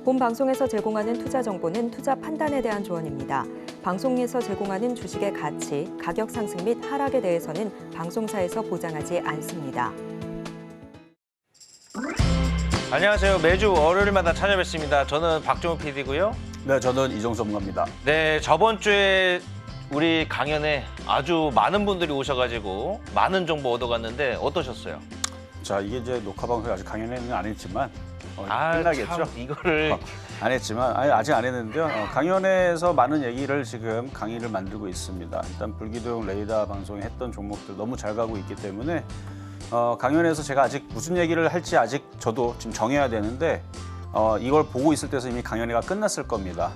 본 방송에서 제공하는 투자 정보는 투자 판단에 대한 조언입니다. 방송에서 제공하는 주식의 가치, 가격 상승 및 하락에 대해서는 방송사에서 보장하지 않습니다. 안녕하세요. 매주 월요일마다 찾아뵙습니다. 저는 박종훈 PD고요. 네, 저는 이정수 전문가입니다. 네, 저번 주에 우리 강연에 아주 많은 분들이 오셔가지고 많은 정보 얻어갔는데 어떠셨어요? 자, 이게 이제 녹화 방송이 아직 강연회는 안 했지만 끝나겠죠? 참 이거를 안 했지만 아직 안 했는데요. 강연회에서 많은 얘기를 지금 강의를 만들고 있습니다. 일단 불기둥 레이더 방송에 했던 종목들 너무 잘 가고 있기 때문에 강연회에서 제가 아직 무슨 얘기를 할지 아직 저도 지금 정해야 되는데 이걸 보고 있을 때서 이미 강연회가 끝났을 겁니다.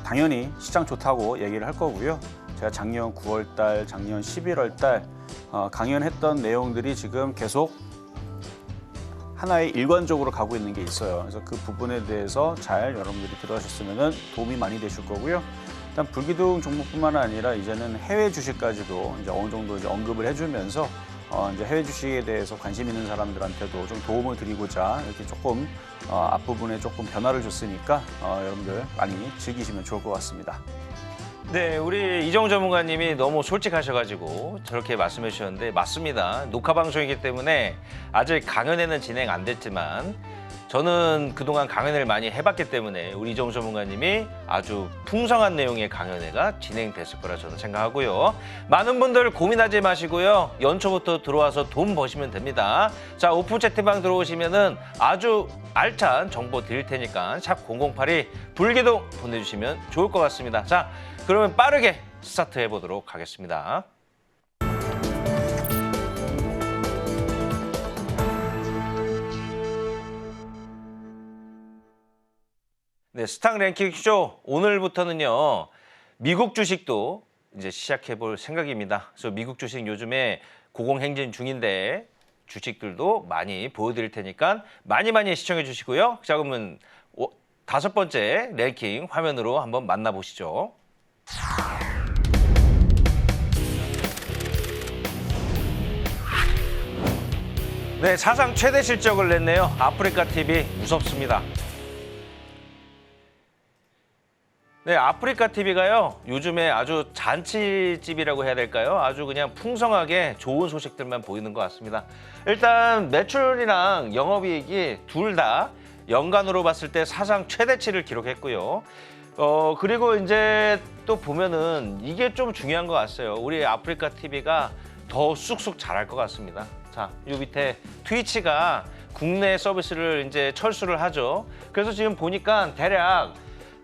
당연히 시장 좋다고 얘기를 할 거고요. 제가 작년 9월 달, 작년 11월 달 강연했던 내용들이 지금 계속 하나의 일관적으로 가고 있는 게 있어요. 그래서 그 부분에 대해서 잘 여러분들이 들어가셨으면 도움이 많이 되실 거고요. 일단 불기둥 종목뿐만 아니라 이제는 해외 주식까지도 이제 어느 정도 이제 언급을 해주면서 이제 해외 주식에 대해서 관심 있는 사람들한테도 좀 도움을 드리고자 이렇게 조금 앞부분에 조금 변화를 줬으니까 여러분들 많이 즐기시면 좋을 것 같습니다. 네, 우리 이정우 전문가님이 너무 솔직하셔가지고 저렇게 말씀해 주셨는데 맞습니다. 녹화 방송이기 때문에 아직 강연회는 진행 안 됐지만 저는 그동안 강연회를 많이 해봤기 때문에 우리 이정우 전문가님이 아주 풍성한 내용의 강연회가 진행됐을 거라 저는 생각하고요. 많은 분들 고민하지 마시고요. 연초부터 들어와서 돈 버시면 됩니다. 자, 오픈 채팅방 들어오시면은 아주 알찬 정보 드릴 테니까 샵 0082 불기둥 보내주시면 좋을 것 같습니다. 자, 그러면 빠르게 스타트 해보도록 하겠습니다. 네, 스탁 랭킹 쇼 오늘부터는요 미국 주식도 이제 시작해 볼 생각입니다. 그래서 미국 주식 요즘에 고공행진 중인데 주식들도 많이 보여드릴 테니까 많이 시청해 주시고요. 자, 그러면 5번째 랭킹 화면으로 한번 만나보시죠. 네, 사상 최대 실적을 냈네요. 아프리카 TV 무섭습니다. 네, 아프리카 TV가요 요즘에 아주 잔치집이라고 해야 될까요? 아주 그냥 풍성하게 좋은 소식들만 보이는 것 같습니다. 일단 매출이랑 영업이익이 둘 다 연간으로 봤을 때 사상 최대치를 기록했고요. 그리고 이제 또 보면은 이게 좀 중요한 것 같아요. 우리 아프리카 TV가 더 쑥쑥 잘할 것 같습니다. 자, 요 밑에 트위치가 국내 서비스를 이제 철수를 하죠. 그래서 지금 보니까 대략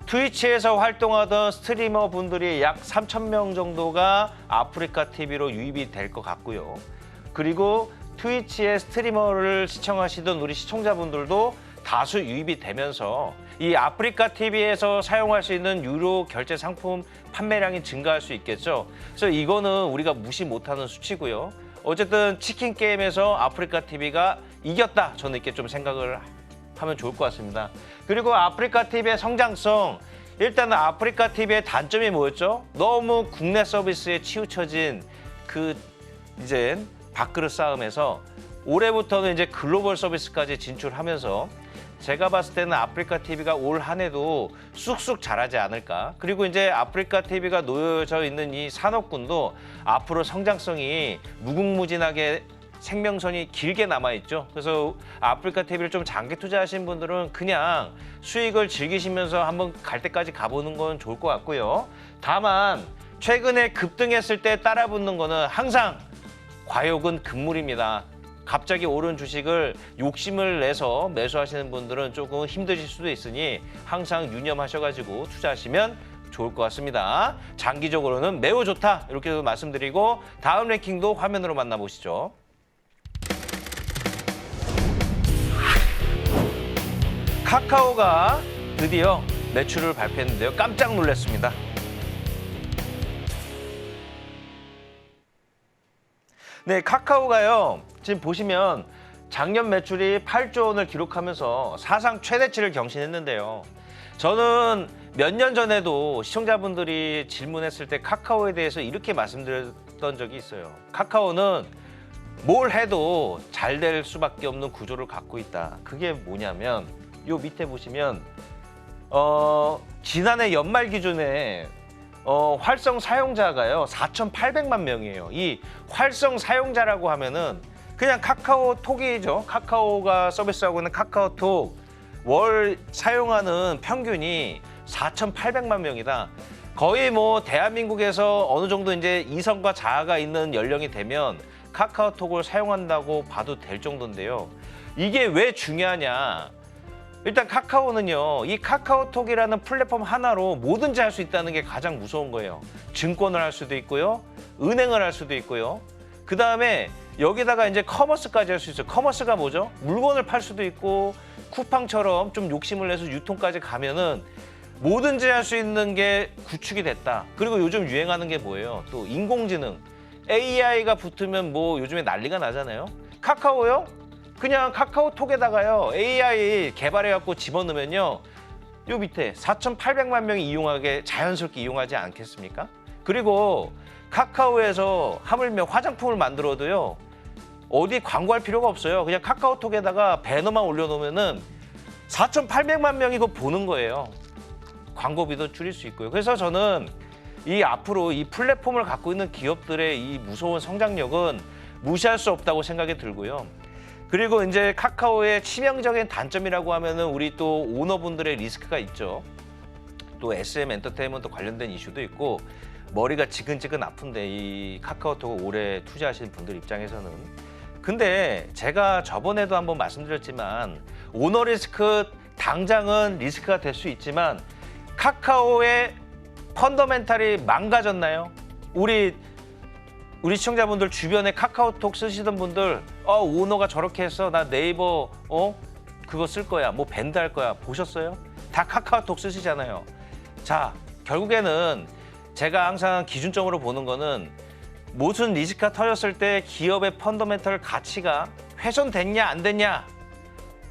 트위치에서 활동하던 스트리머 분들이 약 3,000명 정도가 아프리카 TV로 유입이 될 것 같고요. 그리고 트위치의 스트리머를 시청하시던 우리 시청자분들도 다수 유입이 되면서 이 아프리카 TV에서 사용할 수 있는 유료 결제 상품 판매량이 증가할 수 있겠죠. 그래서 이거는 우리가 무시 못하는 수치고요. 어쨌든 치킨 게임에서 아프리카 TV가 이겼다. 저는 이렇게 좀 생각을 하면 좋을 것 같습니다. 그리고 아프리카 TV의 성장성, 일단은 아프리카 TV의 단점이 뭐였죠? 너무 국내 서비스에 치우쳐진 그 이제 밥그릇 싸움에서 올해부터는 이제 글로벌 서비스까지 진출하면서 제가 봤을 때는 아프리카 TV가 올 한 해도 쑥쑥 잘하지 않을까. 그리고 이제 아프리카 TV가 놓여져 있는 이 산업군도 앞으로 성장성이 무궁무진하게 생명선이 길게 남아있죠. 그래서 아프리카 TV를 좀 장기 투자하신 분들은 그냥 수익을 즐기시면서 한번 갈 때까지 가보는 건 좋을 것 같고요. 다만 최근에 급등했을 때 따라붙는 거는 항상 과욕은 금물입니다. 갑자기 오른 주식을 욕심을 내서 매수하시는 분들은 조금 힘드실 수도 있으니 항상 유념하셔가지고 투자하시면 좋을 것 같습니다. 장기적으로는 매우 좋다 이렇게 말씀드리고 다음 랭킹도 화면으로 만나보시죠. 카카오가 드디어 매출을 발표했는데요. 깜짝 놀랐습니다. 네, 카카오가요. 지금 보시면 작년 매출이 8조 원을 기록하면서 사상 최대치를 경신했는데요. 저는 몇 년 전에도 시청자분들이 질문했을 때 카카오에 대해서 이렇게 말씀드렸던 적이 있어요. 카카오는 뭘 해도 잘 될 수밖에 없는 구조를 갖고 있다. 그게 뭐냐면 요 밑에 보시면 지난해 연말 기준에 활성 사용자가요 4,800만 명이에요. 이 활성 사용자라고 하면은 그냥 카카오톡이죠. 카카오가 서비스하고 있는 카카오톡 월 사용하는 평균이 4,800만 명이다. 거의 뭐 대한민국에서 어느 정도 이제 이성과 자아가 있는 연령이 되면 카카오톡을 사용한다고 봐도 될 정도인데요. 이게 왜 중요하냐? 일단 카카오는요, 이 카카오톡이라는 플랫폼 하나로 뭐든지 할 수 있다는 게 가장 무서운 거예요. 증권을 할 수도 있고요, 은행을 할 수도 있고요. 그 다음에 여기다가 이제 커머스까지 할 수 있어요. 커머스가 뭐죠? 물건을 팔 수도 있고 쿠팡처럼 좀 욕심을 내서 유통까지 가면은 뭐든지 할 수 있는 게 구축이 됐다. 그리고 요즘 유행하는 게 뭐예요? 또 인공지능, AI가 붙으면 뭐 요즘에 난리가 나잖아요. 카카오요? 그냥 카카오톡에다가요 AI 개발해갖고 집어넣으면요 요 밑에 4,800만 명이 이용하게 자연스럽게 이용하지 않겠습니까? 그리고 카카오에서 하물며 화장품을 만들어도요 어디 광고할 필요가 없어요. 그냥 카카오톡에다가 배너만 올려놓으면은 4,800만 명이 그거 보는 거예요. 광고비도 줄일 수 있고요. 그래서 저는 이 앞으로 이 플랫폼을 갖고 있는 기업들의 이 무서운 성장력은 무시할 수 없다고 생각이 들고요. 그리고 이제 카카오의 치명적인 단점이라고 하면은 우리 또 오너분들의 리스크가 있죠. 또 SM 엔터테인먼트 관련된 이슈도 있고 머리가 지근지근 아픈데 이 카카오톡을 오래 투자하신 분들 입장에서는. 근데 제가 저번에도 한번 말씀드렸지만 오너 리스크 당장은 리스크가 될 수 있지만 카카오의 펀더멘탈이 망가졌나요? 우리 시청자분들 주변에 카카오톡 쓰시던 분들 오너가 저렇게 했어 나 네이버 그거 쓸 거야 뭐 밴드 할 거야 보셨어요? 다 카카오톡 쓰시잖아요. 자 결국에는 제가 항상 기준점으로 보는 거는 무슨 리스크가 터졌을 때 기업의 펀더멘털 가치가 훼손됐냐 안 됐냐,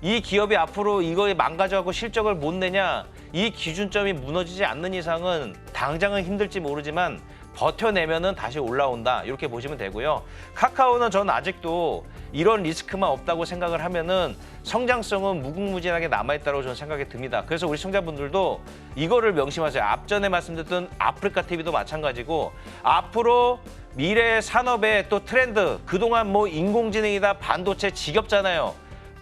이 기업이 앞으로 이거에 망가져갖고 실적을 못 내냐, 이 기준점이 무너지지 않는 이상은 당장은 힘들지 모르지만 버텨내면은 다시 올라온다, 이렇게 보시면 되고요. 카카오는 전 아직도 이런 리스크만 없다고 생각을 하면은 성장성은 무궁무진하게 남아있다고 저는 생각이 듭니다. 그래서 우리 시청자분들도 이거를 명심하세요. 앞전에 말씀드렸던 아프리카 TV도 마찬가지고 앞으로 미래 산업의 또 트렌드, 그동안 뭐 인공지능이다 반도체 지겹잖아요.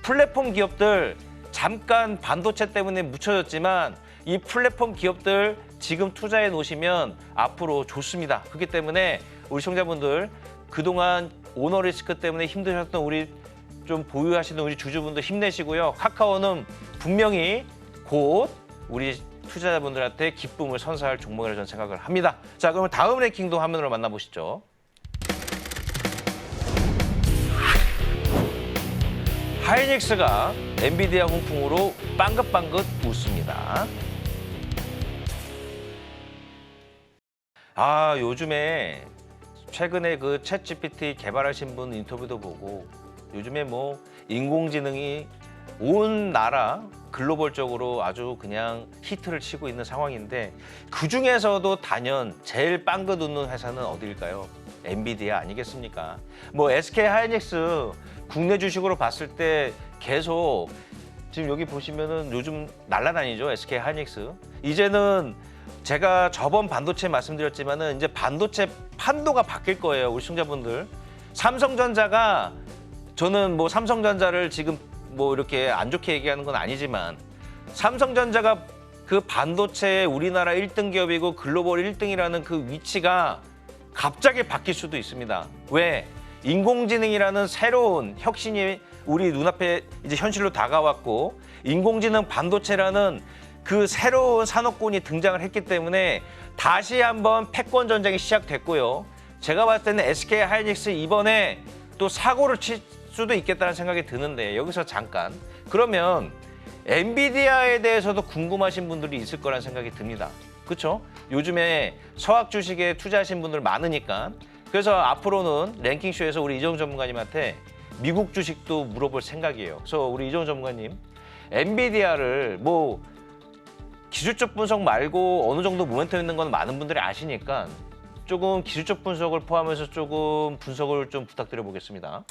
플랫폼 기업들 잠깐 반도체 때문에 묻혀졌지만 이 플랫폼 기업들 지금 투자해 놓으시면 앞으로 좋습니다. 그렇기 때문에 우리 시청자분들 그동안 오너 리스크 때문에 힘드셨던 우리 좀 보유하시는 우리 주주분들 힘내시고요. 카카오는 분명히 곧 우리 투자자분들한테 기쁨을 선사할 종목이라고 저는 생각을 합니다. 자, 그러면 다음 랭킹도 화면으로 만나보시죠. 하이닉스가 엔비디아 훈풍으로 빵긋빵긋 웃습니다. 요즘에 최근에 그 챗GPT 개발하신 분 인터뷰도 보고 요즘에 뭐 인공지능이 온 나라 글로벌적으로 아주 그냥 히트를 치고 있는 상황인데 그 중에서도 단연 제일 빵긋 웃는 회사는 어디일까요? 엔비디아 아니겠습니까? 뭐 SK 하이닉스 국내 주식으로 봤을 때 계속 지금 여기 보시면은 요즘 날아다니죠. SK 하이닉스. 이제는 제가 저번 반도체 말씀드렸지만은 이제 반도체 판도가 바뀔 거예요. 우리 시청자분들. 삼성전자가 저는 뭐 삼성전자를 지금 뭐 이렇게 안 좋게 얘기하는 건 아니지만 삼성전자가 그 반도체 우리나라 1등 기업이고 글로벌 1등이라는 그 위치가 갑자기 바뀔 수도 있습니다. 왜? 인공지능이라는 새로운 혁신이 우리 눈앞에 이제 현실로 다가왔고 인공지능 반도체라는 그 새로운 산업군이 등장을 했기 때문에 다시 한번 패권 전쟁이 시작됐고요. 제가 봤을 때는 SK 하이닉스 이번에 또 사고를 칠 수도 있겠다는 생각이 드는데 여기서 잠깐 그러면 엔비디아에 대해서도 궁금하신 분들이 있을 거라는 생각이 듭니다. 그렇죠? 요즘에 서학 주식에 투자하신 분들 많으니까 그래서 앞으로는 랭킹쇼에서 우리 이정우 전문가님한테 미국 주식도 물어볼 생각이에요. 그래서 우리 이정우 전문가님 엔비디아를 뭐 기술적 분석 말고 어느 정도 모멘텀 있는 건 많은 분들이 아시니까 조금 기술적 분석을 포함해서 조금 분석을 좀 부탁드려 보겠습니다.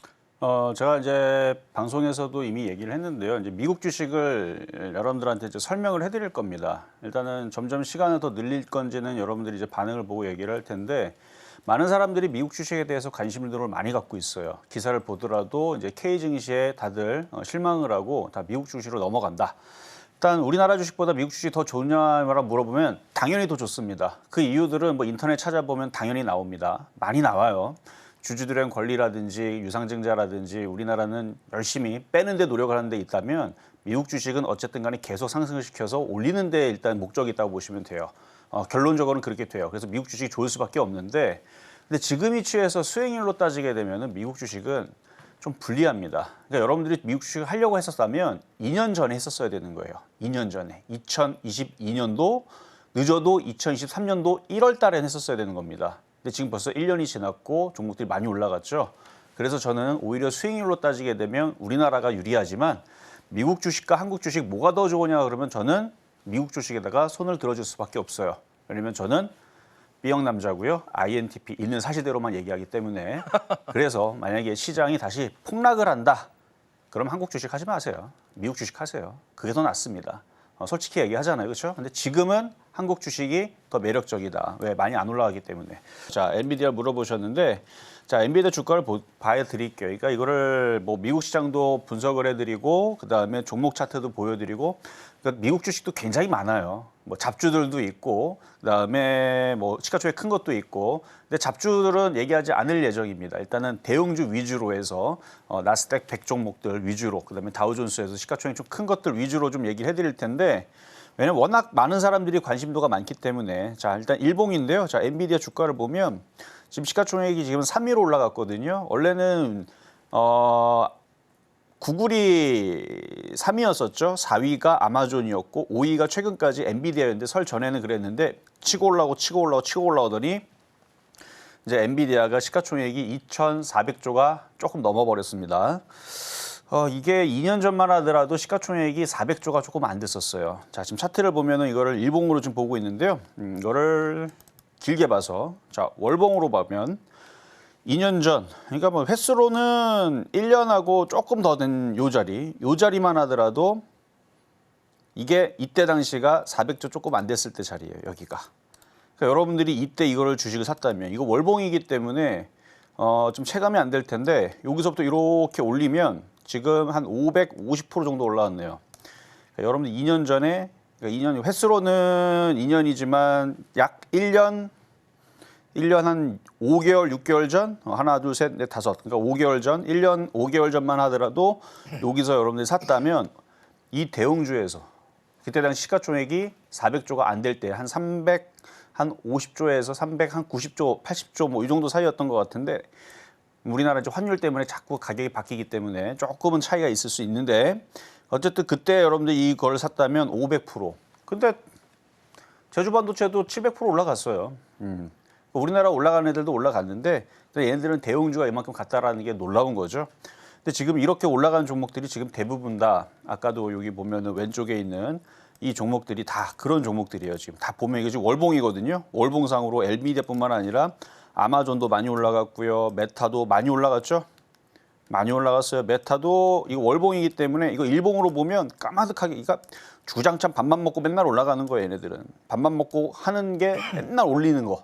제가 이제 방송에서도 이미 얘기를 했는데요. 이제 미국 주식을 여러분들한테 이제 설명을 해드릴 겁니다. 일단은 점점 시간을 더 늘릴 건지는 여러분들이 이제 반응을 보고 얘기를 할 텐데, 많은 사람들이 미국 주식에 대해서 관심을 많이 갖고 있어요. 기사를 보더라도 이제 K 증시에 다들 실망을 하고 다 미국 주식으로 넘어간다. 일단 우리나라 주식보다 미국 주식이 더 좋냐라고 물어보면 당연히 더 좋습니다. 그 이유들은 뭐 인터넷 찾아보면 당연히 나옵니다. 많이 나와요. 주주들의 권리라든지 유상증자라든지 우리나라는 열심히 빼는데 노력을 하는 데 있다면 미국 주식은 어쨌든 간에 계속 상승을 시켜서 올리는 데 일단 목적이 있다고 보시면 돼요. 결론적으로는 그렇게 돼요. 그래서 미국 주식이 좋을 수밖에 없는데, 근데 지금 이치에서 수익률로 따지게 되면 미국 주식은 좀 불리합니다. 그러니까 여러분들이 미국 주식을 하려고 했었다면 2년 전에 했었어야 되는 거예요. 2년 전에. 2022년도 늦어도 2023년도 1월 달에 했었어야 되는 겁니다. 근데 지금 벌써 1년이 지났고 종목들이 많이 올라갔죠. 그래서 저는 오히려 수익률로 따지게 되면 우리나라가 유리하지만 미국 주식과 한국 주식 뭐가 더 좋으냐 그러면 저는 미국 주식에다가 손을 들어줄 수밖에 없어요. 왜냐면 저는 B형 남자고요. INTP 있는 사실대로만 얘기하기 때문에. 그래서 만약에 시장이 다시 폭락을 한다. 그럼 한국 주식 하지 마세요. 미국 주식 하세요. 그게 더 낫습니다. 솔직히 얘기하잖아요. 그렇죠? 근데 지금은 한국 주식이 더 매력적이다. 왜? 많이 안 올라가기 때문에. 자, 엔비디아 물어보셨는데, 자, 엔비디아 주가를 봐야 드릴게요. 그러니까 이거를 뭐 미국 시장도 분석을 해드리고, 그 다음에 종목 차트도 보여드리고, 그러니까 미국 주식도 굉장히 많아요. 뭐 잡주들도 있고, 그 다음에 뭐 시가총액 큰 것도 있고, 근데 잡주들은 얘기하지 않을 예정입니다. 일단은 대형주 위주로 해서 나스닥 100 종목들 위주로, 그 다음에 다우존스에서 시가총액 좀 큰 것들 위주로 좀 얘기를 해드릴 텐데, 왜냐면 워낙 많은 사람들이 관심도가 많기 때문에. 자, 일단 일봉인데요. 자, 엔비디아 주가를 보면 지금 시가총액이 지금 3위로 올라갔거든요. 원래는 구글이 3위였었죠. 4위가 아마존이었고 5위가 최근까지 엔비디아였는데, 설 전에는 그랬는데 치고 올라오더니 이제 엔비디아가 시가총액이 2,400조가 조금 넘어버렸습니다. 이게 2년 전만 하더라도 시가총액이 400조가 조금 안 됐었어요. 자, 지금 차트를 보면은 이거를 일봉으로 좀 보고 있는데요. 이거를 길게 봐서, 자, 월봉으로 보면 2년 전, 그러니까 뭐 횟수로는 1년하고 조금 더 된 요 자리만 하더라도 이게 이때 당시가 400조 조금 안 됐을 때 자리예요, 여기가. 그러니까 여러분들이 이때 이거를 주식을 샀다면, 이거 월봉이기 때문에 좀 체감이 안 될 텐데, 여기서부터 이렇게 올리면 지금 한 550% 정도 올라왔네요. 그러니까 여러분들 2년 전에, 그러니까 2년, 횟수로는 2년이지만 약 1년 한 5개월, 6개월 전, 하나, 둘, 셋, 넷, 다섯. 그러니까 5개월 전, 1년 5개월 전만 하더라도 여기서 여러분들이 샀다면 이 대형주에서 그때 당시 시가총액이 400조가 안 될 때 한 50조에서 390조, 80조 뭐 이 정도 사이였던 것 같은데, 우리나라 이제 환율 때문에 자꾸 가격이 바뀌기 때문에 조금은 차이가 있을 수 있는데, 어쨌든 그때 여러분들이 이걸 샀다면 500%. 근데 제주반도체도 700% 올라갔어요. 우리나라 올라가는 애들도 올라갔는데, 얘네들은 대형주가 이만큼 갔다라는 게 놀라운 거죠. 근데 지금 이렇게 올라간 종목들이 지금 대부분 다, 아까도 여기 보면은 왼쪽에 있는 이 종목들이 다 그런 종목들이에요. 지금 다 보면 이게 지금 월봉이거든요. 월봉상으로 엔비디아뿐만 아니라 아마존도 많이 올라갔고요. 메타도 많이 올라갔죠. 많이 올라갔어요. 메타도 이거 월봉이기 때문에, 이거 일봉으로 보면 까마득하게, 그러니까 주장창 밥만 먹고 맨날 올라가는 거예요. 얘네들은 밥만 먹고 하는 게 맨날 올리는 거.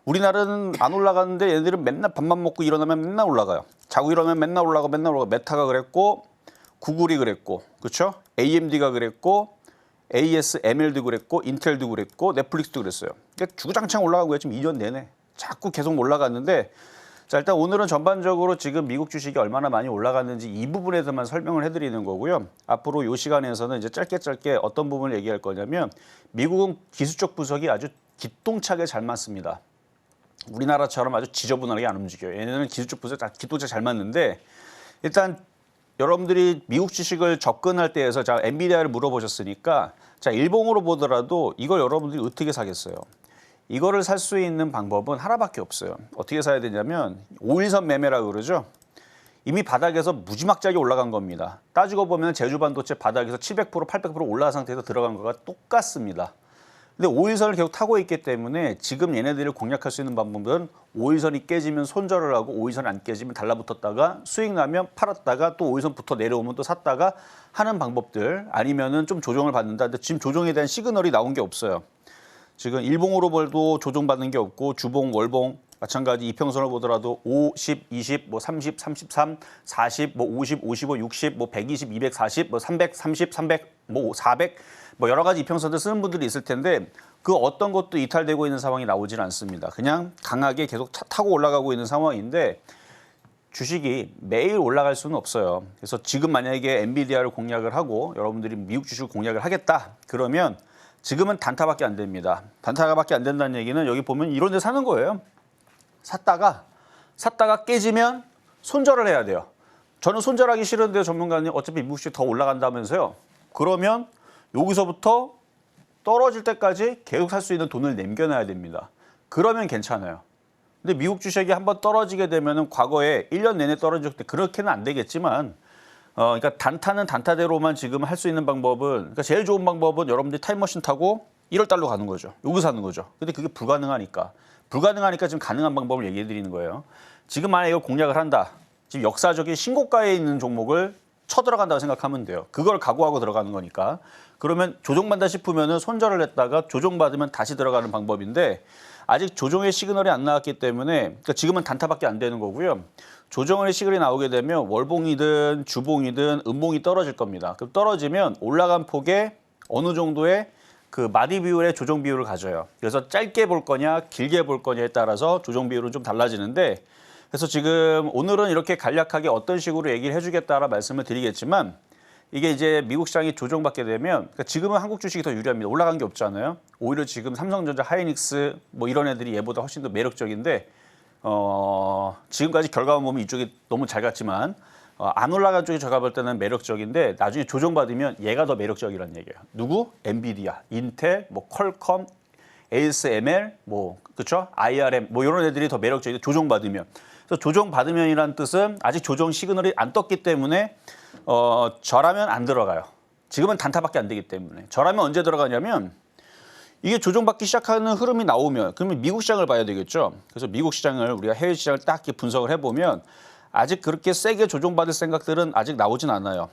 우리나라는 안 올라가는데 얘네들은 맨날 밥만 먹고 일어나면 맨날 올라가요. 자고 일어나면 맨날 올라가고 맨날 올라가고. 메타가 그랬고, 구글이 그랬고, 그렇죠? AMD가 그랬고, ASML도 그랬고, 인텔도 그랬고, 넷플릭스도 그랬어요. 그러니까 주구장창 올라간 거예요. 지금 2년 내내 자꾸 계속 올라갔는데, 자, 일단 오늘은 전반적으로 지금 미국 주식이 얼마나 많이 올라갔는지 이 부분에 대해서만 설명을 해드리는 거고요. 앞으로 이 시간에서는 이제 짧게 어떤 부분을 얘기할 거냐면, 미국은 기술적 분석이 아주 기똥차게 잘 맞습니다. 우리나라처럼 아주 지저분하게 안 움직여요. 얘네는 기술적 분석 기똥차게 잘 맞는데, 일단 여러분들이 미국 주식을 접근할 때에서, 자, 엔비디아를 물어보셨으니까, 자, 일봉으로 보더라도 이걸 여러분들이 어떻게 사겠어요? 이거를 살 수 있는 방법은 하나밖에 없어요. 어떻게 사야 되냐면 5일선 매매라고 그러죠. 이미 바닥에서 무지막지하게 올라간 겁니다. 따지고 보면 제주반도체 바닥에서 700%, 800% 올라간 상태에서 들어간 거가 똑같습니다. 근데 5일선을 계속 타고 있기 때문에 지금 얘네들을 공략할 수 있는 방법은 5일선이 깨지면 손절을 하고 5일선이 안 깨지면 달라붙었다가 수익 나면 팔았다가 또 5일선부터 내려오면 또 샀다가 하는 방법들, 아니면은 좀 조정을 받는다. 근데 지금 조정에 대한 시그널이 나온 게 없어요. 지금 일봉으로 벌도 조정받는 게 없고 주봉, 월봉 마찬가지 이평선을 보더라도 5, 10, 20, 뭐 30, 33, 40, 뭐 50, 55, 60, 뭐 120, 240, 뭐 330, 300, 뭐 400, 뭐 여러 가지 이평선들 쓰는 분들이 있을 텐데 그 어떤 것도 이탈되고 있는 상황이 나오질 않습니다. 그냥 강하게 계속 타고 올라가고 있는 상황인데 주식이 매일 올라갈 수는 없어요. 그래서 지금 만약에 엔비디아를 공략을 하고 여러분들이 미국 주식을 공략을 하겠다 그러면 지금은 단타밖에 안 됩니다. 단타밖에 안 된다는 얘기는 여기 보면 이런 데 사는 거예요. 샀다가 깨지면 손절을 해야 돼요. 저는 손절하기 싫은데 전문가님 어차피 미국 주식 더 올라간다면서요. 그러면 여기서부터 떨어질 때까지 계속 살 수 있는 돈을 남겨놔야 됩니다. 그러면 괜찮아요. 근데 미국 주식이 한번 떨어지게 되면은 과거에 1년 내내 떨어질 때 그렇게는 안 되겠지만 그러니까 단타는 단타대로만 지금 할 수 있는 방법은 그러니까 제일 좋은 방법은 여러분들이 타임머신 타고 1월 달로 가는 거죠. 여기서 하는 거죠. 근데 그게 불가능하니까 지금 가능한 방법을 얘기해 드리는 거예요. 지금 만약에 이걸 공략을 한다. 지금 역사적인 신고가에 있는 종목을 쳐들어간다고 생각하면 돼요. 그걸 각오하고 들어가는 거니까. 그러면 조정받다 싶으면은 손절을 했다가 조정받으면 다시 들어가는 방법인데 아직 조정의 시그널이 안 나왔기 때문에 그러니까 지금은 단타밖에 안 되는 거고요. 조정의 시그널이 나오게 되면 월봉이든 주봉이든 음봉이 떨어질 겁니다. 그럼 떨어지면 올라간 폭에 어느 정도의 그 마디 비율의 조정 비율을 가져요. 그래서 짧게 볼 거냐 길게 볼 거냐에 따라서 조정 비율은 좀 달라지는데 그래서 지금 오늘은 이렇게 간략하게 어떤 식으로 얘기를 해주겠다라 말씀을 드리겠지만 이게 이제 미국 시장이 조정받게 되면 그러니까 지금은 한국 주식이 더 유리합니다. 올라간 게 없잖아요. 오히려 지금 삼성전자, 하이닉스 뭐 이런 애들이 얘보다 훨씬 더 매력적인데 지금까지 결과만 보면 이쪽이 너무 잘 갔지만 안 올라간 쪽이 제가 볼 때는 매력적인데 나중에 조정받으면 얘가 더 매력적이라는 얘기예요. 누구? 엔비디아, 인텔, 뭐 퀄컴, ASML, 뭐 그렇죠? IRM 뭐 이런 애들이 더 매력적인데 조정받으면. 그래서 조정받으면이라는 뜻은 아직 조정 시그널이 안 떴기 때문에 저라면 안 들어가요. 지금은 단타밖에 안 되기 때문에. 저라면 언제 들어가냐면 이게 조정받기 시작하는 흐름이 나오면 그러면 미국 시장을 봐야 되겠죠. 그래서 미국 시장을 우리가 해외 시장을 딱 이렇게 분석을 해보면 아직 그렇게 세게 조정받을 생각들은 아직 나오진 않아요.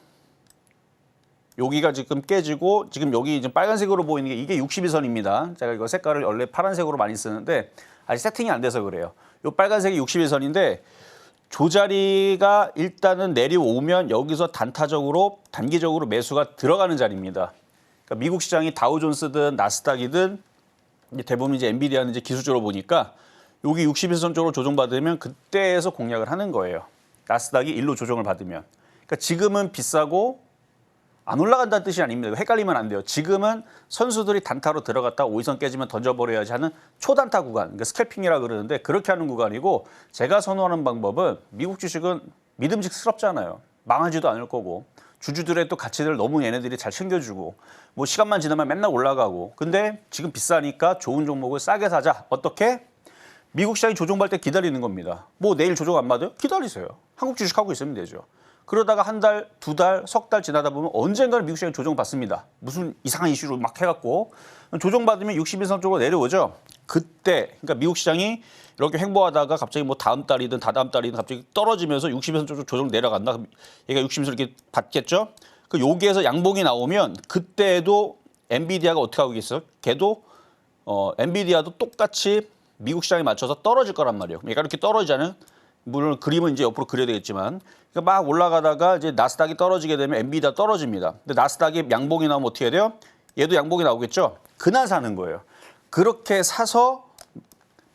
여기가 지금 깨지고 지금 여기 이제 빨간색으로 보이는 게 이게 61선입니다. 제가 이거 색깔을 원래 파란색으로 많이 쓰는데 아직 세팅이 안 돼서 그래요. 이 빨간색이 61선인데 조자리가 일단은 내려오면 여기서 단기적으로 매수가 들어가는 자리입니다. 그러니까 미국 시장이 다우존스든 나스닥이든 대부분 이제 엔비디아는 이제 기술적으로 보니까 여기 61선 쪽으로 조정받으면 그때에서 공략을 하는 거예요. 나스닥이 일로 조정을 받으면. 그러니까 지금은 비싸고 안 올라간다는 뜻이 아닙니다. 헷갈리면 안 돼요. 지금은 선수들이 단타로 들어갔다 5일선 깨지면 던져버려야지 하는 초단타 구간, 그러니까 스캘핑이라 그러는데 그렇게 하는 구간이고 제가 선호하는 방법은 미국 주식은 믿음직스럽잖아요. 망하지도 않을 거고 주주들의 또 가치들 너무 얘네들이 잘 챙겨주고 뭐 시간만 지나면 맨날 올라가고 근데 지금 비싸니까 좋은 종목을 싸게 사자. 어떻게? 미국 시장이 조정받을 때 기다리는 겁니다. 뭐 내일 조정 안 받아요? 기다리세요. 한국 주식 하고 있으면 되죠. 그러다가 한 달, 두 달, 석 달 지나다 보면 언젠가는 미국 시장이 조정받습니다. 무슨 이상한 이슈로 막 해갖고 조정받으면 61선 쪽으로 내려오죠. 그때 그러니까 미국 시장이 이렇게 횡보하다가 갑자기 뭐 다음 달이든 다다음 달이든 갑자기 떨어지면서 61선 쪽으로 조정 내려간다. 그럼 얘가 61선 이렇게 받겠죠. 그 여기에서 양봉이 나오면 그때도 엔비디아가 어떻게 하고 있어요? 걔도 엔비디아도 똑같이 미국 시장에 맞춰서 떨어질 거란 말이에요. 얘가 이렇게 떨어지잖아요. 물론 그림은 이제 옆으로 그려야 되겠지만 그러니까 막 올라가다가 이제 나스닥이 떨어지게 되면 엔비디아 떨어집니다. 근데 나스닥이 양봉이 나오면 어떻게 해야 돼요? 얘도 양봉이 나오겠죠. 그날 사는 거예요. 그렇게 사서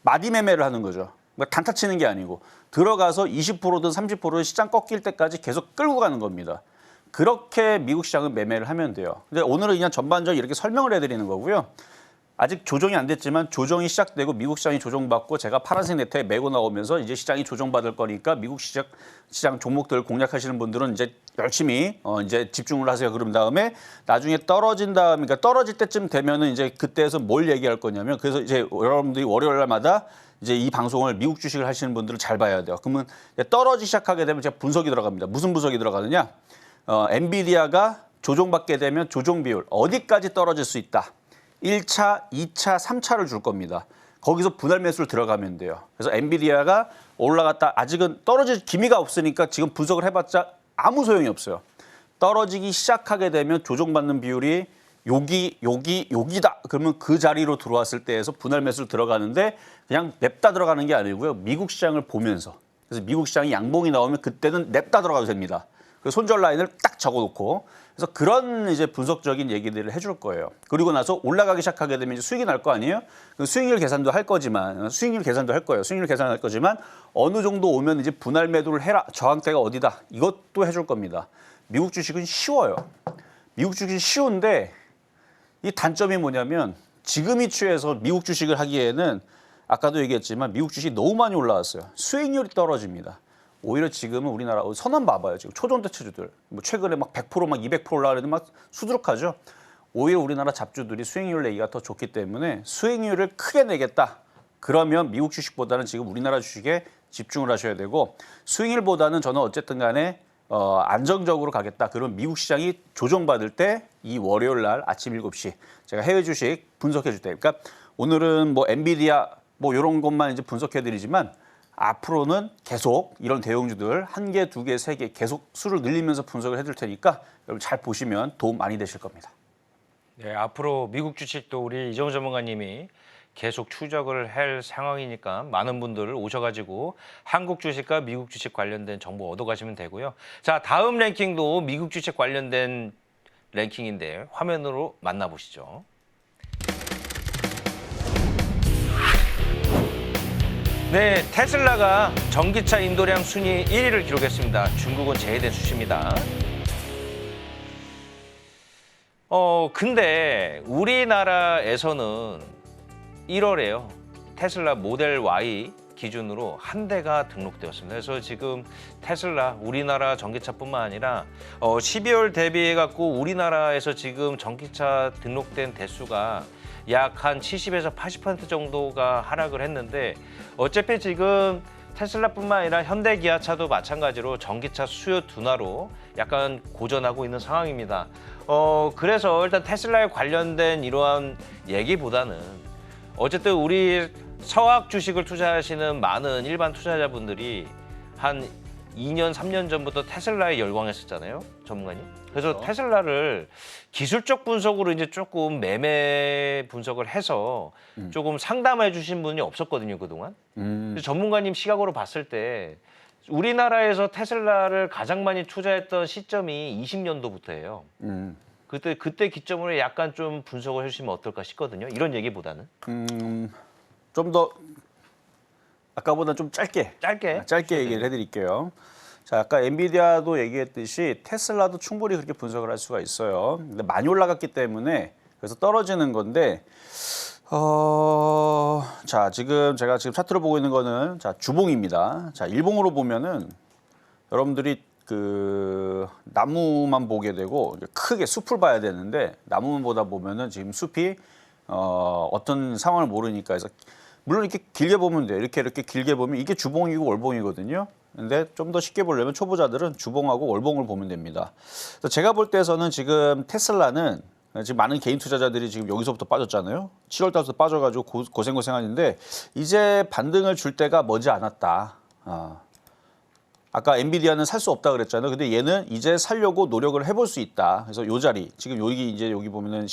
마디 매매를 하는 거죠. 그러니까 단타 치는 게 아니고 들어가서 20%든 30%든 시장 꺾일 때까지 계속 끌고 가는 겁니다. 그렇게 미국 시장은 매매를 하면 돼요. 근데 오늘은 그냥 전반적으로 이렇게 설명을 해드리는 거고요. 아직 조정이 안 됐지만 조정이 시작되고 미국 시장이 조정받고 제가 파란색 네트에 메고 나오면서 이제 시장이 조정받을 거니까 미국 시장 종목들을 공략하시는 분들은 이제 열심히 이제 집중을 하세요. 그런 다음에 나중에 떨어진 다음 그러니까 떨어질 때쯤 되면은 이제 그때에서 뭘 얘기할 거냐면 그래서 이제 여러분들이 월요일 날마다 이제 이 방송을 미국 주식을 하시는 분들은 잘 봐야 돼요. 그러면 떨어지기 시작하게 되면 제가 분석이 들어갑니다. 무슨 분석이 들어가느냐? 엔비디아가 조정받게 되면 조정 비율 어디까지 떨어질 수 있다. 1차, 2차, 3차를 줄 겁니다. 거기서 분할 매수를 들어가면 돼요. 그래서 엔비디아가 올라갔다 아직은 떨어질 기미가 없으니까 지금 분석을 해봤자 아무 소용이 없어요. 떨어지기 시작하게 되면 조정받는 비율이 여기다. 그러면 그 자리로 들어왔을 때에서 분할 매수를 들어가는데 그냥 냅다 들어가는 게 아니고요. 미국 시장을 보면서. 그래서 미국 시장이 양봉이 나오면 그때는 냅다 들어가도 됩니다. 그 손절 라인을 딱 적어놓고 그래서 그런 이제 분석적인 얘기들을 해줄 거예요. 그리고 나서 올라가기 시작하게 되면 이제 수익이 날 거 아니에요? 그 수익률 계산도 할 거지만 수익률 계산도 할 거예요. 수익률 계산할 거지만 어느 정도 오면 이제 분할 매도를 해라. 저항대가 어디다? 이것도 해줄 겁니다. 미국 주식은 쉬워요. 미국 주식이 쉬운데 이 단점이 뭐냐면 지금이 취해서 미국 주식을 하기에는 아까도 얘기했지만 미국 주식이 너무 많이 올라왔어요. 수익률이 떨어집니다. 오히려 지금은 우리나라 선언 봐봐요. 지금 초전대체주들 뭐 최근에 막 100% 막 200% 올라가는데 막 수두룩하죠. 오히려 우리나라 잡주들이 수익률 내기가 더 좋기 때문에 수익률을 크게 내겠다. 그러면 미국 주식보다는 지금 우리나라 주식에 집중을 하셔야 되고 수익률보다는 저는 어쨌든 간에 안정적으로 가겠다. 그럼 미국 시장이 조정받을 때 이 월요일 날 아침 7시 제가 해외 주식 분석해 줄 때 그러니까 오늘은 뭐 엔비디아 뭐 이런 것만 이제 분석해 드리지만 앞으로는 계속 이런 대형주들 1개, 2개, 3개 계속 수를 늘리면서 분석을 해줄 테니까 여러분 잘 보시면 도움 많이 되실 겁니다. 네, 앞으로 미국 주식도 우리 이정우 전문가님이 계속 추적을 할 상황이니까 많은 분들 오셔가지고 한국 주식과 미국 주식 관련된 정보 얻어가시면 되고요. 자, 다음 랭킹도 미국 주식 관련된 랭킹인데 화면으로 만나보시죠. 네, 테슬라가 전기차 인도량 순위 1위를 기록했습니다. 중국은 제외된 수치입니다. 근데 우리나라에서는 1월에요. 테슬라 모델 Y 기준으로 한 대가 등록되었습니다. 그래서 지금 테슬라 우리나라 전기차뿐만 아니라 12월 대비해 갖고 우리나라에서 지금 전기차 등록된 대수가 약 한 70에서 80% 정도가 하락을 했는데 어차피 지금 테슬라뿐만 아니라 현대 기아차도 마찬가지로 전기차 수요 둔화로 약간 고전하고 있는 상황입니다. 그래서 일단 테슬라에 관련된 이러한 얘기보다는 어쨌든 우리 서학 주식을 투자하시는 많은 일반 투자자분들이 한 2년, 3년 전부터 테슬라에 열광했었잖아요, 전문가님. 그래서 테슬라를 기술적 분석으로 이제 조금 매매 분석을 해서 조금 상담해 주신 분이 없었거든요, 그동안. 전문가님 시각으로 봤을 때 우리나라에서 테슬라를 가장 많이 투자했던 시점이 20년도부터예요. 그때 기점으로 약간 좀 분석을 해주시면 어떨까 싶거든요. 이런 얘기보다는. 좀 더 아까보다 좀 짧게 짧게 얘기를 해드릴게요. 자, 아까 엔비디아도 얘기했듯이 테슬라도 충분히 그렇게 분석을 할 수가 있어요. 근데 많이 올라갔기 때문에 그래서 떨어지는 건데, 자 지금 제가 차트로 보고 있는 거는 자 주봉입니다. 자 일봉으로 보면은 여러분들이 그 나무만 보게 되고 크게 숲을 봐야 되는데 나무만 보다 보면은 지금 숲이 어떤 상황을 모르니까 해서 물론 이렇게 길게 보면 돼요. 이렇게 길게 보면 이게 주봉이고 월봉이거든요. 근데 좀 더 쉽게 보려면 초보자들은 주봉하고 월봉을 보면 됩니다. 그래서 제가 볼 때에서는 지금 테슬라는 지금 많은 개인 투자자들이 지금 여기서부터 빠졌잖아요. 7월 달부터 빠져가지고 고생하는데 이제 반등을 줄 때가 머지 않았다. 아까 엔비디아는 살 수 없다 그랬잖아요. 근데 얘는 이제 살려고 노력을 해볼 수 있다. 그래서 요 자리 지금 여기 보면은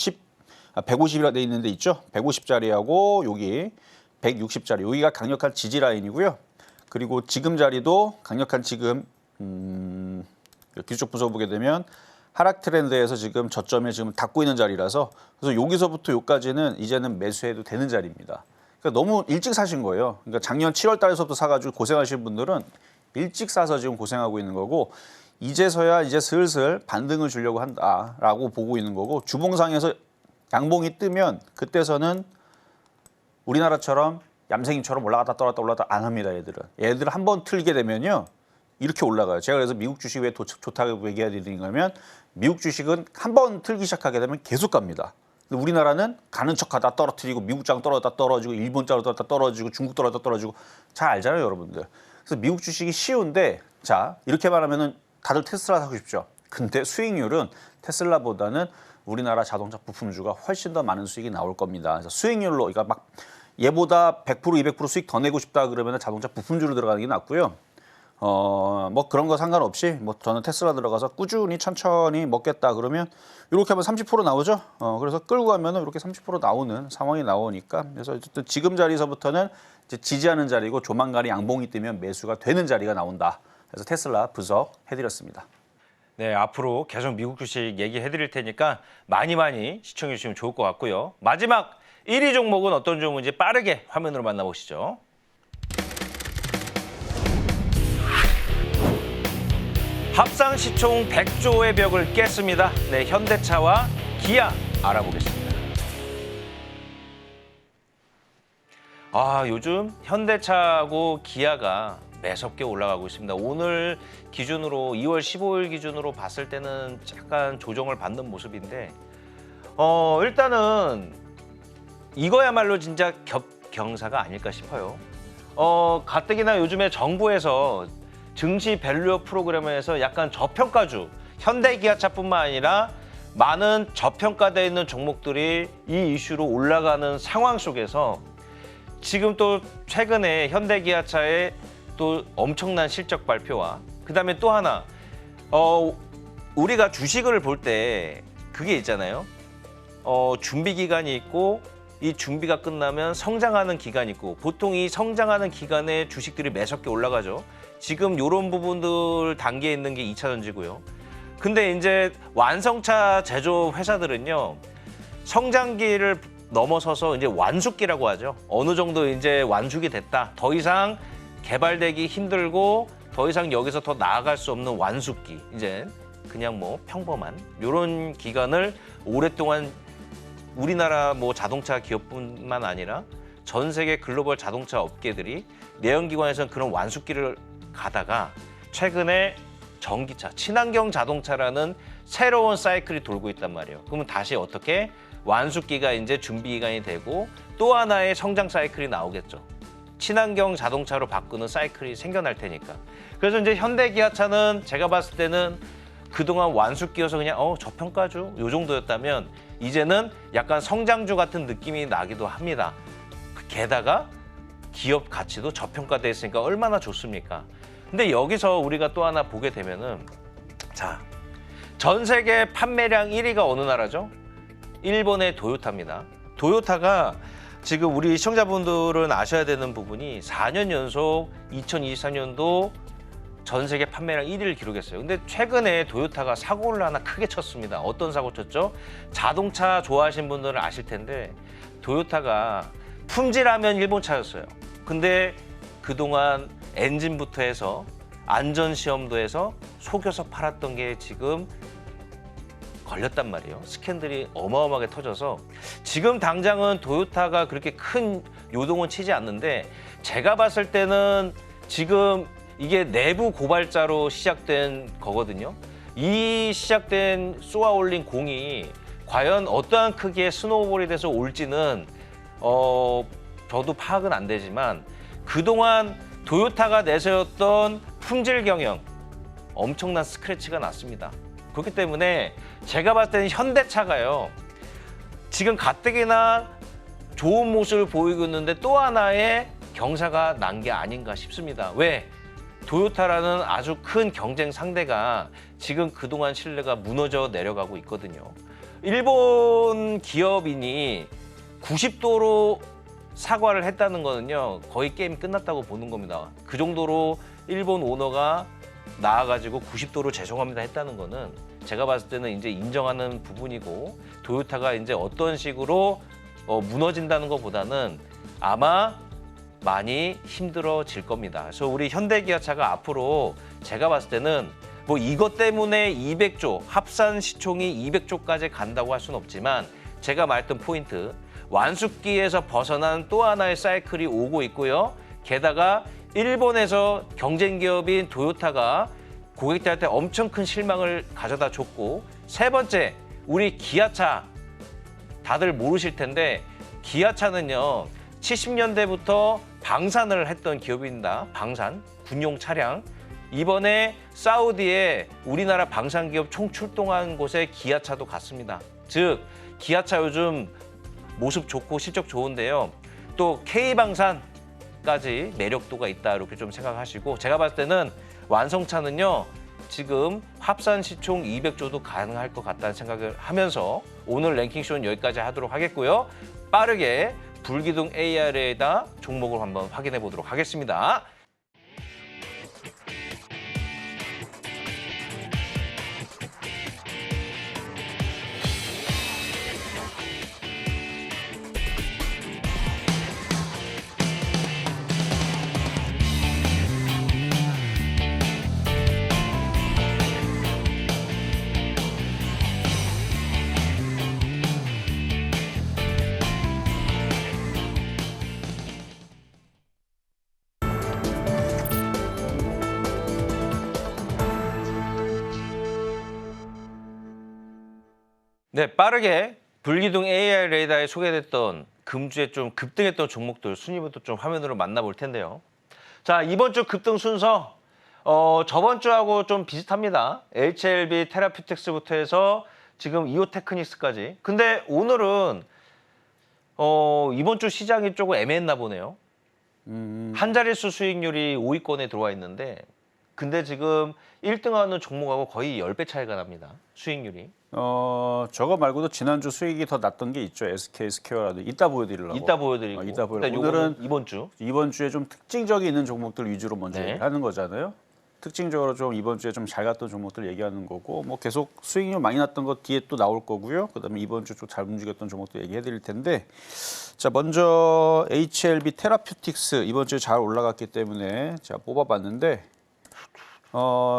150이라 돼 있는데 있죠. 150짜리하고 여기 160짜리 여기가 강력한 지지 라인이고요. 그리고 지금 자리도 강력한 지금 기술적 분석 보게 되면 하락 트렌드에서 지금 저점에 지금 닫고 있는 자리라서 그래서 여기서부터 여기까지는 이제는 매수해도 되는 자리입니다. 그러니까 너무 일찍 사신 거예요. 그러니까 작년 7월 달에서부터 사가지고 고생하신 분들은 일찍 사서 지금 고생하고 있는 거고 이제서야 이제 슬슬 반등을 주려고 한다라고 보고 있는 거고 주봉상에서 양봉이 뜨면 그때서는 우리나라처럼 얌생이처럼 올라갔다 떨어졌다 안 합니다. 얘들은 한번 틀게 되면요 이렇게 올라가요. 제가 그래서 미국 주식 왜 좋다고 얘기해드리는 거면 미국 주식은 한번 틀기 시작하게 되면 계속 갑니다. 근데 우리나라는 가는 척하다 떨어뜨리고 미국 장 떨어졌다 떨어지고 일본 장 떨어졌다 떨어지고 중국 떨어졌다 떨어지고 잘 알잖아요, 여러분들. 그래서 미국 주식이 쉬운데 자 이렇게 말하면은 다들 테슬라 사고 싶죠. 근데 수익률은 테슬라보다는 우리나라 자동차 부품주가 훨씬 더 많은 수익이 나올 겁니다. 그래서 수익률로 그러니까 막 얘보다 100% 200% 수익 더 내고 싶다 그러면 자동차 부품주로 들어가는 게 낫고요. 뭐 그런 거 상관없이 뭐 저는 테슬라 들어가서 꾸준히 천천히 먹겠다 그러면 이렇게 하면 30% 나오죠. 그래서 끌고 가면은 이렇게 30% 나오는 상황이 나오니까 그래서 어쨌든 지금 자리에서부터는 이제 지지하는 자리고 조만간에 양봉이 뜨면 매수가 되는 자리가 나온다. 그래서 테슬라 분석 해드렸습니다. 네, 앞으로 계속 미국 주식 얘기해 드릴 테니까 많이 시청해 주시면 좋을 것 같고요. 마지막 1위 종목은 어떤 종목인지 빠르게 화면으로 만나보시죠. 합산 시총 100조의 벽을 깼습니다. 네, 현대차와 기아 알아보겠습니다. 요즘 현대차하고 기아가 매섭게 올라가고 있습니다. 오늘 기준으로 2월 15일 기준으로 봤을 때는 약간 조정을 받는 모습인데 일단은 이거야말로 진짜 겹경사가 아닐까 싶어요. 가뜩이나 요즘에 정부에서 증시 밸류업 프로그램에서 약간 저평가주, 현대기아차뿐만 아니라 많은 저평가되어 있는 종목들이 이 이슈로 올라가는 상황 속에서 지금 또 최근에 현대기아차의 또 엄청난 실적 발표와 그다음에 또 하나 우리가 주식을 볼 때 그게 있잖아요. 준비 기간이 있고 이 준비가 끝나면 성장하는 기간이 있고 보통 이 성장하는 기간에 주식들이 매섭게 올라가죠. 지금 이런 부분들 단계에 있는 게 2차 전지고요. 근데 이제 완성차 제조 회사들은요. 성장기를 넘어서서 이제 완숙기라고 하죠. 어느 정도 이제 완숙이 됐다. 더 이상 개발되기 힘들고 더 이상 여기서 더 나아갈 수 없는 완숙기. 이제 그냥 뭐 평범한 이런 기간을 오랫동안 우리나라 뭐 자동차 기업뿐만 아니라 전 세계 글로벌 자동차 업계들이 내연기관에서는 그런 완숙기를 가다가 최근에 전기차, 친환경 자동차라는 새로운 사이클이 돌고 있단 말이에요. 그러면 다시 어떻게 완숙기가 이제 준비 기간이 되고 또 하나의 성장 사이클이 나오겠죠. 친환경 자동차로 바꾸는 사이클이 생겨날 테니까. 그래서 이제 현대기아차는 제가 봤을 때는 그동안 완숙기여서 그냥 저평가주 요 정도였다면 이제는 약간 성장주 같은 느낌이 나기도 합니다. 게다가 기업 가치도 저평가돼 있으니까 얼마나 좋습니까? 근데 여기서 우리가 또 하나 보게 되면은 자, 전 세계 판매량 1위가 어느 나라죠? 일본의 도요타입니다. 도요타가 지금 우리 시청자분들은 아셔야 되는 부분이 4년 연속 2024년도 전 세계 판매량 1위를 기록했어요. 근데 최근에 도요타가 사고를 하나 크게 쳤습니다. 어떤 사고 쳤죠? 자동차 좋아하시는 분들은 아실 텐데 도요타가 품질하면 일본 차였어요. 근데 그동안 엔진부터 해서 안전시험도 해서 속여서 팔았던 게 지금 걸렸단 말이에요. 스캔들이 어마어마하게 터져서 지금 당장은 도요타가 그렇게 큰 요동은 치지 않는데 제가 봤을 때는 지금 이게 내부 고발자로 시작된 거거든요. 이 시작된 쏘아올린 공이 과연 어떠한 크기의 스노우볼이 돼서 올지는 저도 파악은 안 되지만 그동안 도요타가 내세웠던 품질 경영 엄청난 스크래치가 났습니다. 그렇기 때문에 제가 봤을 때는 현대차가요. 지금 가뜩이나 좋은 모습을 보이고 있는데 또 하나의 경사가 난 게 아닌가 싶습니다. 왜? 도요타라는 아주 큰 경쟁 상대가 지금 그동안 신뢰가 무너져 내려가고 있거든요. 일본 기업인이 90도로 사과를 했다는 거는요. 거의 게임 끝났다고 보는 겁니다. 그 정도로 일본 오너가 나와가지고 90도로 죄송합니다 했다는 거는 제가 봤을 때는 이제 인정하는 부분이고 도요타가 이제 어떤 식으로 무너진다는 것보다는 아마 많이 힘들어질 겁니다. 그래서 우리 현대기아차가 앞으로 제가 봤을 때는 뭐 이것 때문에 200조, 합산 시총이 200조까지 간다고 할 수는 없지만 제가 말했던 포인트, 완숙기에서 벗어난 또 하나의 사이클이 오고 있고요. 게다가 일본에서 경쟁 기업인 도요타가 고객들한테 엄청 큰 실망을 가져다 줬고 세 번째, 우리 기아차 다들 모르실 텐데 기아차는요. 70년대부터 방산을 했던 기업입니다. 방산, 군용 차량. 이번에 사우디에 우리나라 방산 기업 총 출동한 곳에 기아차도 갔습니다. 즉 기아차 요즘 모습 좋고 실적 좋은데요. 또 K방산까지 매력도가 있다 이렇게 좀 생각하시고 제가 봤을 때는 완성차는요. 지금 합산 시총 200조도 가능할 것 같다는 생각을 하면서 오늘 랭킹쇼는 여기까지 하도록 하겠고요. 빠르게 불기둥 AR에다 종목을 한번 확인해 보도록 하겠습니다. 네, 빠르게 불기둥 AI 레이더에 소개됐던 금주에 좀 급등했던 종목들 순위부터 좀 화면으로 만나볼 텐데요. 자, 이번 주 급등 순서 저번 주하고 좀 비슷합니다. HLB 테라퓨틱스부터 해서 지금 이오테크닉스까지. 근데 오늘은 이번 주 시장이 조금 애매했나 보네요. 한 자릿수 수익률이 5위권에 들어와 있는데 근데 지금 1등하는 종목하고 거의 10배 차이가 납니다. 수익률이. 저거 말고도 지난주 수익이 더 났던 게 있죠. SK 스퀘어라도 이따 보여드리려고. 이따 보여드리고. 이따 보여드리고. 오늘은 오늘은 이번 주. 주에 좀 특징적이 있는 종목들 위주로 먼저 네. 얘기하는 거잖아요. 특징적으로 좀 이번 주에 좀 잘 갔던 종목들 얘기하는 거고 뭐 계속 수익률 많이 났던 거 뒤에 또 나올 거고요. 그다음에 이번 주 좀 잘 움직였던 종목들 얘기해 드릴 텐데 자 먼저 HLB 테라퓨틱스 이번 주에 잘 올라갔기 때문에 제가 뽑아봤는데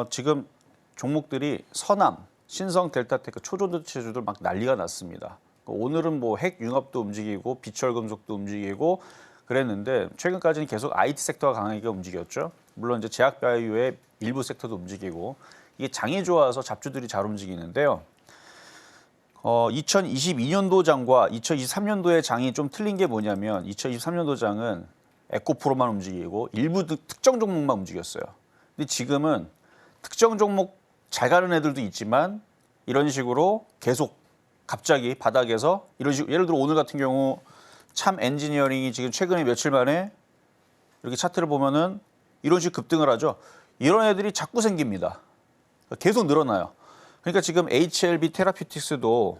지금 종목들이 서남, 신성, 델타테크, 초전도체주들 막 난리가 났습니다. 오늘은 뭐 핵융합도 움직이고 비철금속도 움직이고 그랬는데 최근까지는 계속 IT 섹터가 강하게 움직였죠. 물론 이제 제약바이오의 일부 섹터도 움직이고 이게 장이 좋아서 잡주들이 잘 움직이는데요. 2022년도 장과 2023년도의 장이 좀 틀린 게 뭐냐면 2023년도 장은 에코프로만 움직이고 일부 특정 종목만 움직였어요. 근데 지금은 특정 종목 잘 가는 애들도 있지만 이런 식으로 계속 갑자기 바닥에서 이런 식으로 예를 들어 오늘 같은 경우 참 엔지니어링이 지금 최근에 며칠 만에 이렇게 차트를 보면은 이런 식으로 급등을 하죠. 이런 애들이 자꾸 생깁니다. 계속 늘어나요. 그러니까 지금 HLB 테라퓨틱스도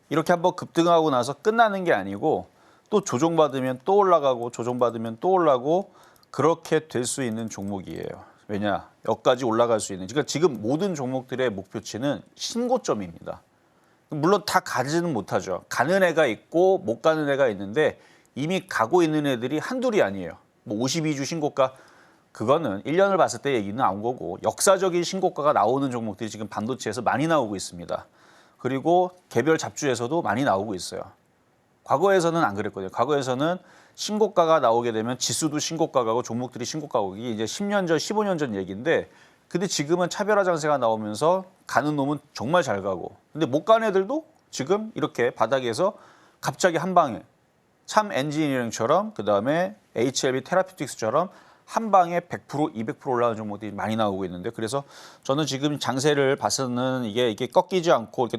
이렇게 한번 급등하고 나서 끝나는 게 아니고 또 조정받으면 또 올라가고 조정받으면 또 올라가고 그렇게 될 수 있는 종목이에요. 왜냐? 여기까지 올라갈 수 있는. 그러니까 지금 모든 종목들의 목표치는 신고점입니다. 물론 다 가지는 못하죠. 가는 애가 있고 못 가는 애가 있는데 이미 가고 있는 애들이 한둘이 아니에요. 뭐 52주 신고가 그거는 1년을 봤을 때 얘기는 나온 거고 역사적인 신고가가 나오는 종목들이 지금 반도체에서 많이 나오고 있습니다. 그리고 개별 잡주에서도 많이 나오고 있어요. 과거에서는 안 그랬거든요. 과거에서는 신고가가 나오게 되면 지수도 신고가가고 종목들이 신고가고 이게 이제 10년 전, 15년 전 얘기인데 근데 지금은 차별화 장세가 나오면서 가는 놈은 정말 잘 가고 근데 못 가는 애들도 지금 이렇게 바닥에서 갑자기 한 방에 참 엔지니어링처럼 그다음에 HLB 테라퓨틱스처럼 한 방에 100%, 200% 올라가는 종목들이 많이 나오고 있는데 그래서 저는 지금 장세를 봐서는 이게 꺾이지 않고 이렇게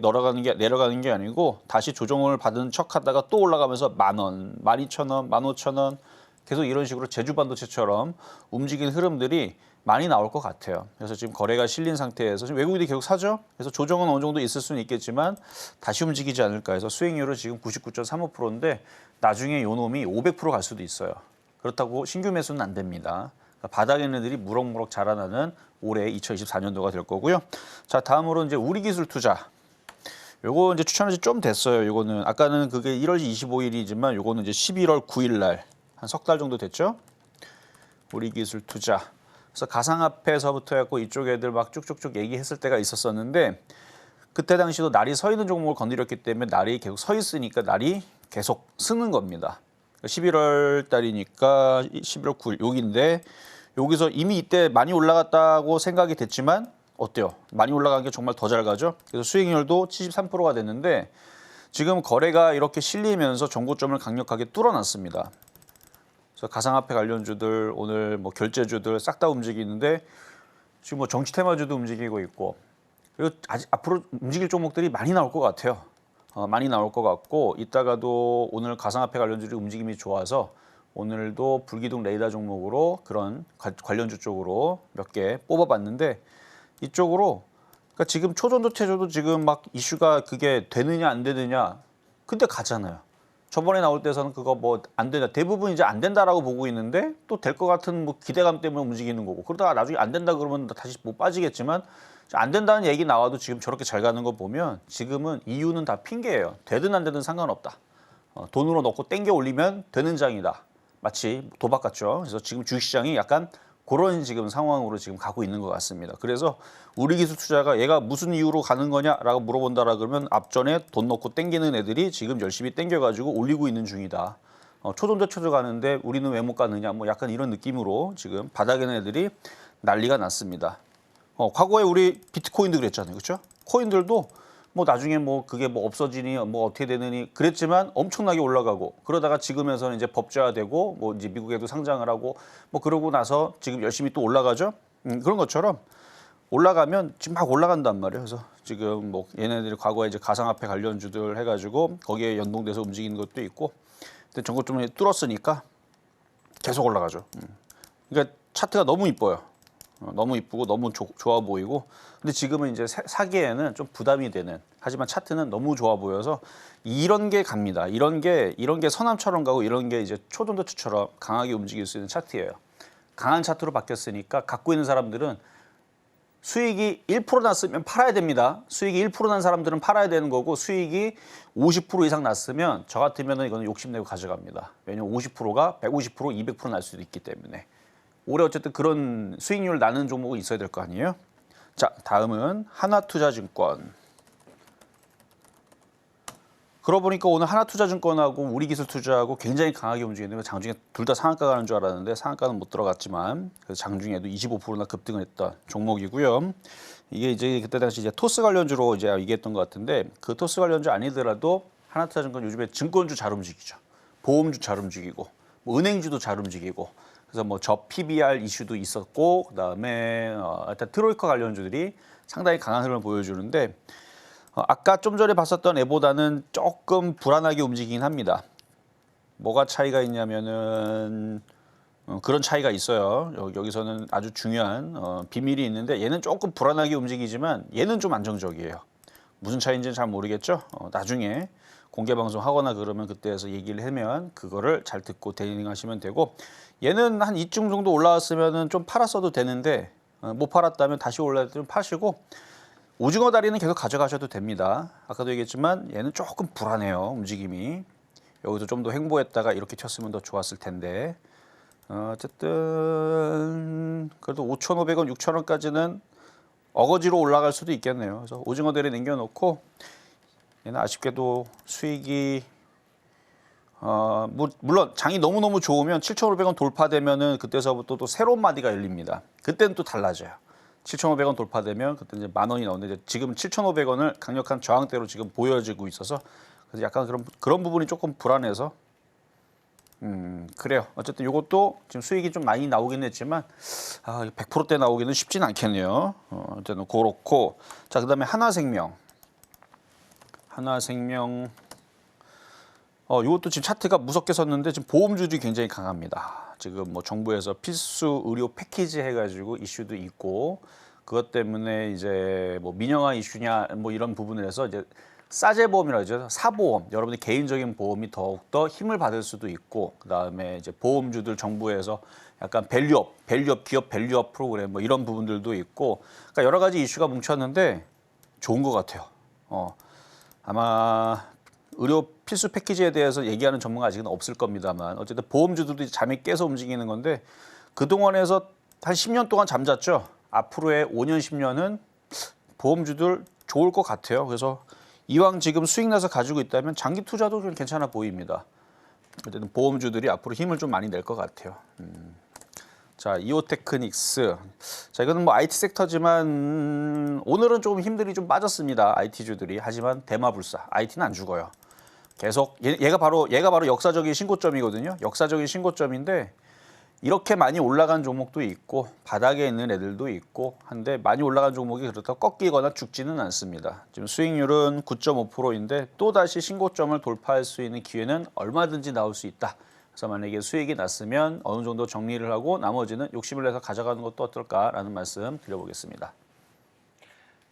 내려가는 게 아니고 다시 조정을 받은 척하다가 또 올라가면서 10,000원, 12,000원, 15,000원 계속 이런 식으로 제주 반도체처럼 움직이는 흐름들이 많이 나올 것 같아요. 그래서 지금 거래가 실린 상태에서 지금 외국인들이 계속 사죠. 그래서 조정은 어느 정도 있을 수는 있겠지만 다시 움직이지 않을까 해서 수익률은 지금 99.35%인데 나중에 요 놈이 500% 갈 수도 있어요. 그렇다고 신규 매수는 안 됩니다. 그러니까 바닥에 있는 애들이 무럭무럭 자라나는 올해 2024년도가 될 거고요. 자, 다음으로 이제 우리기술 투자. 요거 이제 추천한 지 좀 됐어요. 요거는 아까는 그게 1월 25일이지만 요거는 이제 11월 9일 날 한 석 달 정도 됐죠. 우리기술 투자. 그래서 가상화폐에서부터 해갖고 이쪽 애들 막 쭉쭉쭉 얘기했을 때가 있었었는데 그때 당시도 날이 서 있는 종목을 건드렸기 때문에 날이 계속 서 있으니까 날이 계속 쓰는 겁니다. 11월 달이니까 11월 9일 여기인데 여기서 이미 이때 많이 올라갔다고 생각이 됐지만 어때요? 많이 올라간 게 정말 더 잘 가죠? 그래서 수익률도 73%가 됐는데 지금 거래가 이렇게 실리면서 정고점을 강력하게 뚫어놨습니다. 그래서 가상화폐 관련주들 오늘 뭐 결제주들 싹 다 움직이는데 지금 뭐 정치 테마주도 움직이고 있고 그리고 아직 앞으로 움직일 종목들이 많이 나올 것 같아요. 많이 나올 것 같고 이따가도 오늘 가상화폐 관련주들이 움직임이 좋아서 오늘도 불기둥 레이더 종목으로 그런 관련주 쪽으로 몇 개 뽑아봤는데 이쪽으로 그러니까 지금 초전도체조도 지금 막 이슈가 그게 되느냐 안 되느냐 근데 가잖아요. 저번에 나올 때서는 그거 뭐 안 된다. 대부분 이제 안 된다라고 보고 있는데 또 될 것 같은 뭐 기대감 때문에 움직이는 거고 그러다가 나중에 안 된다 그러면 다시 못 빠지겠지만 안 된다는 얘기 나와도 지금 저렇게 잘 가는 거 보면 지금은 이유는 다 핑계예요. 되든 안 되든 상관없다. 돈으로 넣고 땡겨 올리면 되는 장이다. 마치 도박 같죠. 그래서 지금 주식시장이 약간 그런 지금 상황으로 지금 가고 있는 것 같습니다. 그래서 우리 기술 투자가 얘가 무슨 이유로 가는 거냐라고 물어본다라 그러면 앞전에 돈 넣고 땡기는 애들이 지금 열심히 땡겨가지고 올리고 있는 중이다. 초전도체도 가는데 우리는 왜 못 가느냐 뭐 약간 이런 느낌으로 지금 바닥에 있는 애들이 난리가 났습니다. 과거에 우리 비트코인도 그랬잖아요. 그렇죠? 코인들도 뭐 나중에 뭐 그게 뭐 없어지니 뭐 어떻게 되느니 그랬지만 엄청나게 올라가고 그러다가 지금에서는 이제 법제화되고 뭐 이제 미국에도 상장을 하고 뭐 그러고 나서 지금 열심히 또 올라가죠. 그런 것처럼 올라가면 지금 막 올라간단 말이에요. 그래서 지금 뭐 얘네들이 과거에 이제 가상화폐 관련주들 해가지고 거기에 연동돼서 움직이는 것도 있고 근데 전국 좀 뚫었으니까 계속 올라가죠. 그러니까 차트가 너무 이뻐요. 너무 이쁘고 너무 좋아 보이고 근데 지금은 이제 사기에는 좀 부담이 되는 하지만 차트는 너무 좋아 보여서 이런 게 갑니다. 이런 게 서남처럼 가고 이런 게 이제 초전도체처럼 강하게 움직일 수 있는 차트예요. 강한 차트로 바뀌었으니까 갖고 있는 사람들은 수익이 1% 났으면 팔아야 됩니다. 수익이 1% 난 사람들은 팔아야 되는 거고 수익이 50% 이상 났으면 저 같으면 이거는 욕심내고 가져갑니다. 왜냐면 50%가 150%, 200% 날 수도 있기 때문에. 올해 어쨌든 그런 수익률 나는 종목은 있어야 될 거 아니에요? 자, 다음은 하나투자증권. 그러고 보니까 오늘 하나투자증권하고 우리기술투자하고 굉장히 강하게 움직이는데 장중에 둘 다 상한가 가는 줄 알았는데 상한가는 못 들어갔지만 그래서 장중에도 25%나 급등을 했던 종목이고요. 이게 이제 그때 당시 이제 토스 관련주로 이제 얘기했던 것 같은데 그 토스 관련주 아니더라도 하나투자증권 요즘에 증권주 잘 움직이죠. 보험주 잘 움직이고 뭐 은행주도 잘 움직이고 그래서 뭐 저 PBR 이슈도 있었고 그다음에 일단 트로이카 관련주들이 상당히 강한 흐름을 보여주는데 아까 좀 전에 봤었던 애보다는 조금 불안하게 움직이긴 합니다. 뭐가 차이가 있냐면은 그런 차이가 있어요. 여기서는 아주 중요한 비밀이 있는데 얘는 조금 불안하게 움직이지만 얘는 좀 안정적이에요. 무슨 차이인지는 잘 모르겠죠. 나중에 공개 방송 하거나 그러면 그때에서 얘기를 하면 그거를 잘 듣고 대응하시면 되고 얘는 한 이쯤 정도 올라왔으면은 좀 팔았어도 되는데 못 팔았다면 다시 올라올 때는 파시고 오징어 다리는 계속 가져가셔도 됩니다. 아까도 얘기했지만 얘는 조금 불안해요. 움직임이. 여기서 좀 더 횡보했다가 이렇게 쳤으면 더 좋았을 텐데 어쨌든 그래도 5,500원, 6,000원까지는 어거지로 올라갈 수도 있겠네요. 그래서 오징어 다리 남겨놓고 얘는 아쉽게도 수익이 물론 장이 너무너무 좋으면 7,500원 돌파되면은 그때서부터 또 새로운 마디가 열립니다. 그때는 또 달라져요. 7,500원 돌파되면 그때 이제 10,000원이 나오는데 지금 7,500원을 강력한 저항대로 지금 보여지고 있어서 그래서 약간 그런 부분이 조금 불안해서 그래요. 어쨌든 이것도 지금 수익이 좀 많이 나오긴 했지만 100%대 나오기는 쉽진 않겠네요. 어쨌든 그렇고 자 그다음에 하나생명 이것도 지금 차트가 무섭게 섰는데 지금 보험주들이 굉장히 강합니다. 지금 뭐 정부에서 필수 의료 패키지 해가지고 이슈도 있고 그것 때문에 이제 뭐 민영화 이슈냐 뭐 이런 부분에서 이제 싸제 보험이라고 하죠. 사보험 여러분들 개인적인 보험이 더욱 더 힘을 받을 수도 있고 그 다음에 이제 보험주들 정부에서 약간 밸류업 기업 밸류업 프로그램 뭐 이런 부분들도 있고 그러니까 여러 가지 이슈가 뭉쳤는데 좋은 것 같아요. 아마 의료 필수 패키지에 대해서 얘기하는 전문가 아직은 없을 겁니다만 어쨌든 보험주들도 잠이 깨서 움직이는 건데 그동안에서 한 10년 동안 잠잤죠. 앞으로의 5년, 10년은 보험주들 좋을 것 같아요. 그래서 이왕 지금 수익 나서 가지고 있다면 장기 투자도 좀 괜찮아 보입니다. 어쨌든 보험주들이 앞으로 힘을 좀 많이 낼 것 같아요. 자, 이오테크닉스. 자, 이거는 뭐 IT 섹터지만 오늘은 조금 힘들이 좀 빠졌습니다. IT주들이. 하지만 대마불사. IT는 안 죽어요. 계속 얘가 바로 역사적인 신고점이거든요. 역사적인 신고점인데 이렇게 많이 올라간 종목도 있고 바닥에 있는 애들도 있고 한데 많이 올라간 종목이 그렇다고 꺾이거나 죽지는 않습니다. 지금 수익률은 9.5%인데 또다시 신고점을 돌파할 수 있는 기회는 얼마든지 나올 수 있다. 그래서 만약에 수익이 났으면 어느 정도 정리를 하고 나머지는 욕심을 내서 가져가는 것도 어떨까라는 말씀 드려보겠습니다.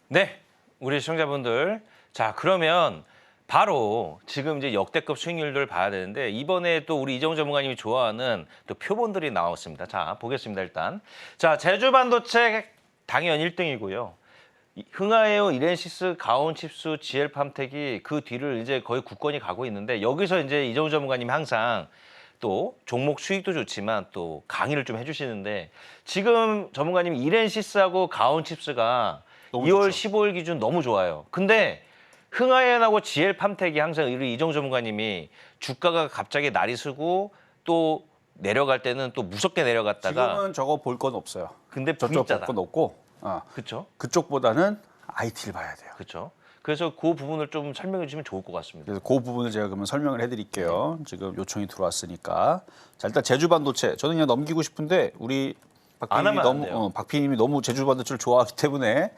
네, 우리 시청자분들. 자, 그러면 바로 지금 이제 역대급 수익률들을 봐야 되는데 이번에 또 우리 이정우 전문가님이 좋아하는 또 표본들이 나왔습니다. 자, 보겠습니다, 일단. 자, 제주반도체 당연 1등이고요. 흥하에어, 이렌시스, 가온칩스, GL팜텍이 그 뒤를 이제 거의 굳건히 가고 있는데 여기서 이제 이정우 전문가님이 항상 또 종목 수익도 좋지만 또 강의를 좀 해주시는데 지금 전문가님이 이렌시스하고 가온칩스가 2월 15일 기준 너무 좋아요. 근데 흥하연하고 GL팜텍이 항상 우리 이정우 전문가님이 주가가 갑자기 날이 서고 또 내려갈 때는 또 무섭게 내려갔다가 지금은 저거 볼 건 없어요. 근데 저쪽 V자다. 볼 건 없고 그렇죠? 그쪽보다는 IT를 봐야 돼요. 그렇죠. 그래서 그 부분을 좀 설명해 주시면 좋을 것 같습니다. 그래서 그 부분을 제가 그러면 설명을 해드릴게요. 지금 요청이 들어왔으니까. 자, 일단 제주반도체 저는 그냥 넘기고 싶은데 우리 안 하면 안 돼요. 박PD님이 너무 제주반도체를 좋아하기 때문에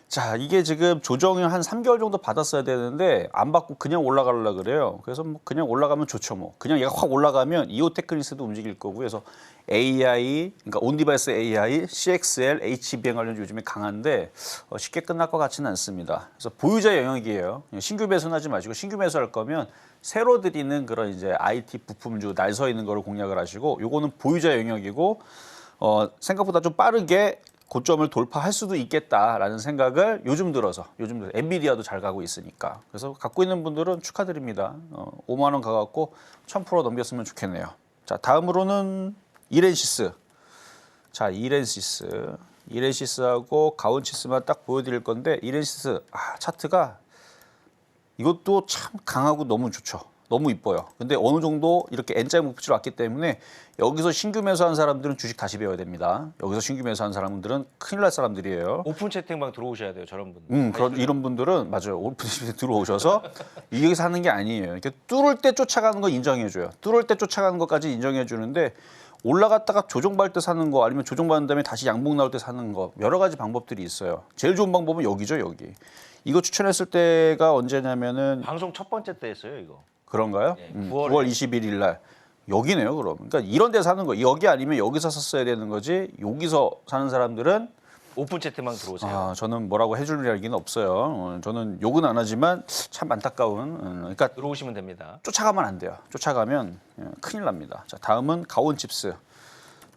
자, 이게 지금 조정을 한 3개월 정도 받았어야 되는데 안 받고 그냥 올라가려고 그래요. 그래서 뭐 그냥 올라가면 좋죠 뭐. 그냥 얘가 확 올라가면 이오 테크니스도 움직일 거고 그래서 AI, 그러니까 온디바이스 AI, CXL, HBM 관련 요즘에 강한데 쉽게 끝날 것 같지는 않습니다. 그래서 보유자 영역이에요. 신규 매수는 하지 마시고 신규 매수할 거면 새로 들이는 그런 이제 IT 부품주 날 서 있는 거를 공략을 하시고 요거는 보유자 영역이고 생각보다 좀 빠르게 고점을 돌파할 수도 있겠다라는 생각을 요즘 들어서 엔비디아도 잘 가고 있으니까 그래서 갖고 있는 분들은 축하드립니다. 5만 원 가갖고 1000% 넘겼으면 좋겠네요. 자, 다음으로는 이렌시스. 자, 이렌시스하고 가온치스만 딱 보여드릴 건데 이렌시스 차트가 이것도 참 강하고 너무 좋죠. 너무 이뻐요. 근데 어느 정도 이렇게 N자 목표치로 왔기 때문에 여기서 신규 매수한 사람들은 주식 다시 배워야 됩니다. 여기서 신규 매수한 사람들은 큰일 날 사람들이에요. 오픈 채팅방 들어오셔야 돼요, 저런 분들. 이런 분들은 맞아요. 오픈시에 들어오셔서 여기서 하는 게 아니에요. 이렇게 뚫을 때 쫓아가는 거 인정해줘요. 뚫을 때 쫓아가는 것까지 인정해주는데 올라갔다가 조정받을 때 사는 거 아니면 조정받은 다음에 다시 양봉 나올 때 사는 거 여러 가지 방법들이 있어요. 제일 좋은 방법은 여기죠, 여기. 이거 추천했을 때가 언제냐면은 방송 첫 번째 때 했어요, 이거. 그런가요? 네, 9월 21일 날 여기네요. 그럼 그러니까 이런 데 사는 거 여기 아니면 여기서 샀어야 되는 거지 여기서 사는 사람들은 오픈 채팅방 들어오세요. 저는 뭐라고 해줄 얘기는 없어요. 저는 욕은 안 하지만 참 안타까운 그러니까 들어오시면 됩니다. 쫓아가면 안 돼요. 쫓아가면 큰일 납니다. 자, 다음은 가온칩스.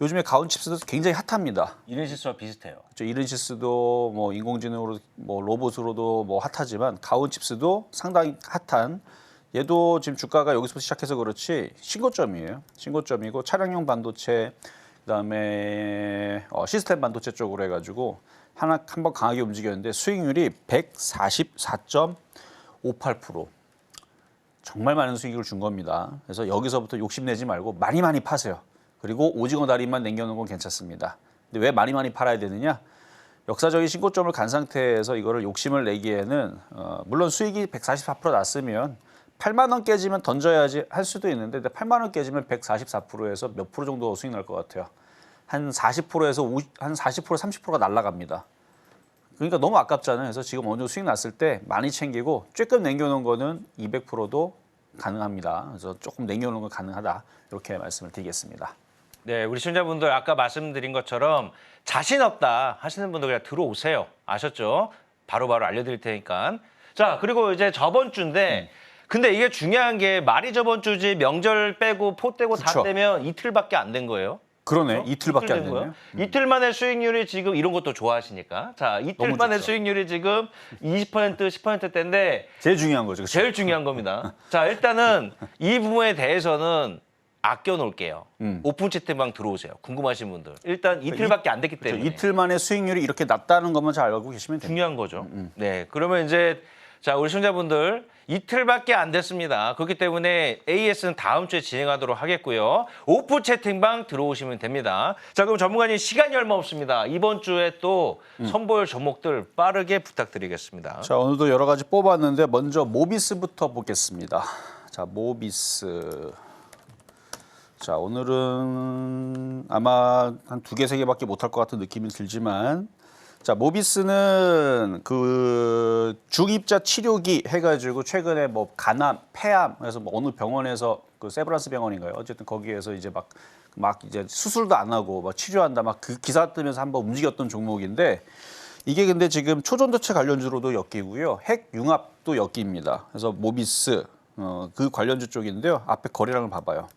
요즘에 가온칩스도 굉장히 핫합니다. 이렌시스와 비슷해요. 이렌시스도 뭐 인공지능으로 뭐 로봇으로도 뭐 핫하지만 가온칩스도 상당히 핫한 얘도 지금 주가가 여기서부터 시작해서 그렇지 신고점이에요. 신고점이고 차량용 반도체 그다음에 시스템 반도체 쪽으로 해가지고 한번 강하게 움직였는데 수익률이 144.58%. 정말 많은 수익을 준 겁니다. 그래서 여기서부터 욕심내지 말고 많이 파세요. 그리고 오징어 다리만 남겨놓은 건 괜찮습니다. 근데 왜 많이 팔아야 되느냐? 역사적인 신고점을 간 상태에서 이거를 욕심을 내기에는 물론 수익이 144% 났으면 8만 원 깨지면 던져야지 할 수도 있는데 8만 원 깨지면 144%에서 몇 프로 정도 수익 날 것 같아요. 한 40%에서 한 40% 30%가 날아갑니다. 그러니까 너무 아깝잖아요. 그래서 지금 어느 정도 수익 났을 때 많이 챙기고 조금 남겨놓은 거는 200%도 가능합니다. 그래서 조금 남겨놓은 건 가능하다. 이렇게 말씀을 드리겠습니다. 네, 우리 시청자분들 아까 말씀드린 것처럼 자신 없다 하시는 분들 그냥 들어오세요. 아셨죠? 바로바로 알려드릴 테니까. 자, 그리고 이제 저번 주인데 근데 이게 중요한 게 말이 저번 주지 명절 빼고 포 떼고 다 그쵸. 떼면 이틀밖에 안 된 거예요. 그러네. 이틀밖에 안 이틀 된 됐네요. 거예요. 이틀 만에 수익률이 지금 이런 것도 좋아하시니까. 자, 이틀 너무 만에 좋죠. 수익률이 지금 20% 10%대인데 제일 중요한 거죠. 그쵸? 제일 중요한 겁니다. 자, 일단은 이 부분에 대해서는 아껴 놓을게요. 오픈 채팅방 들어오세요. 궁금하신 분들. 일단 이틀밖에 안 됐기 때문에. 이틀 만에 수익률이 이렇게 낮다는 것만 잘 알고 계시면 됩니다. 중요한 거죠. 네, 그러면 이제 자 우리 시청자분들 이틀밖에 안 됐습니다. 그렇기 때문에 AS는 다음 주에 진행하도록 하겠고요. 오픈 채팅방 들어오시면 됩니다. 자 그럼 전문가님 시간이 얼마 없습니다. 이번 주에 또 선보일 종목들 빠르게 부탁드리겠습니다. 자, 오늘도 여러 가지 뽑았는데 먼저 모비스부터 보겠습니다. 자, 모비스. 자, 오늘은 아마 한 2개, 3개밖에 못할 것 같은 느낌이 들지만, 자, 모비스는 그 중입자 치료기 해가지고 최근에 뭐 간암, 폐암, 그래서 뭐 어느 병원에서 그 세브란스 병원인가요? 어쨌든 거기에서 이제 막 이제 수술도 안 하고 막 치료한다, 막 그 기사 뜨면서 한번 움직였던 종목인데, 이게 근데 지금 초전도체 관련주로도 엮이고요, 핵융합도 엮입니다. 그래서 모비스 그 관련주 쪽인데요. 앞에 거래량을 봐봐요.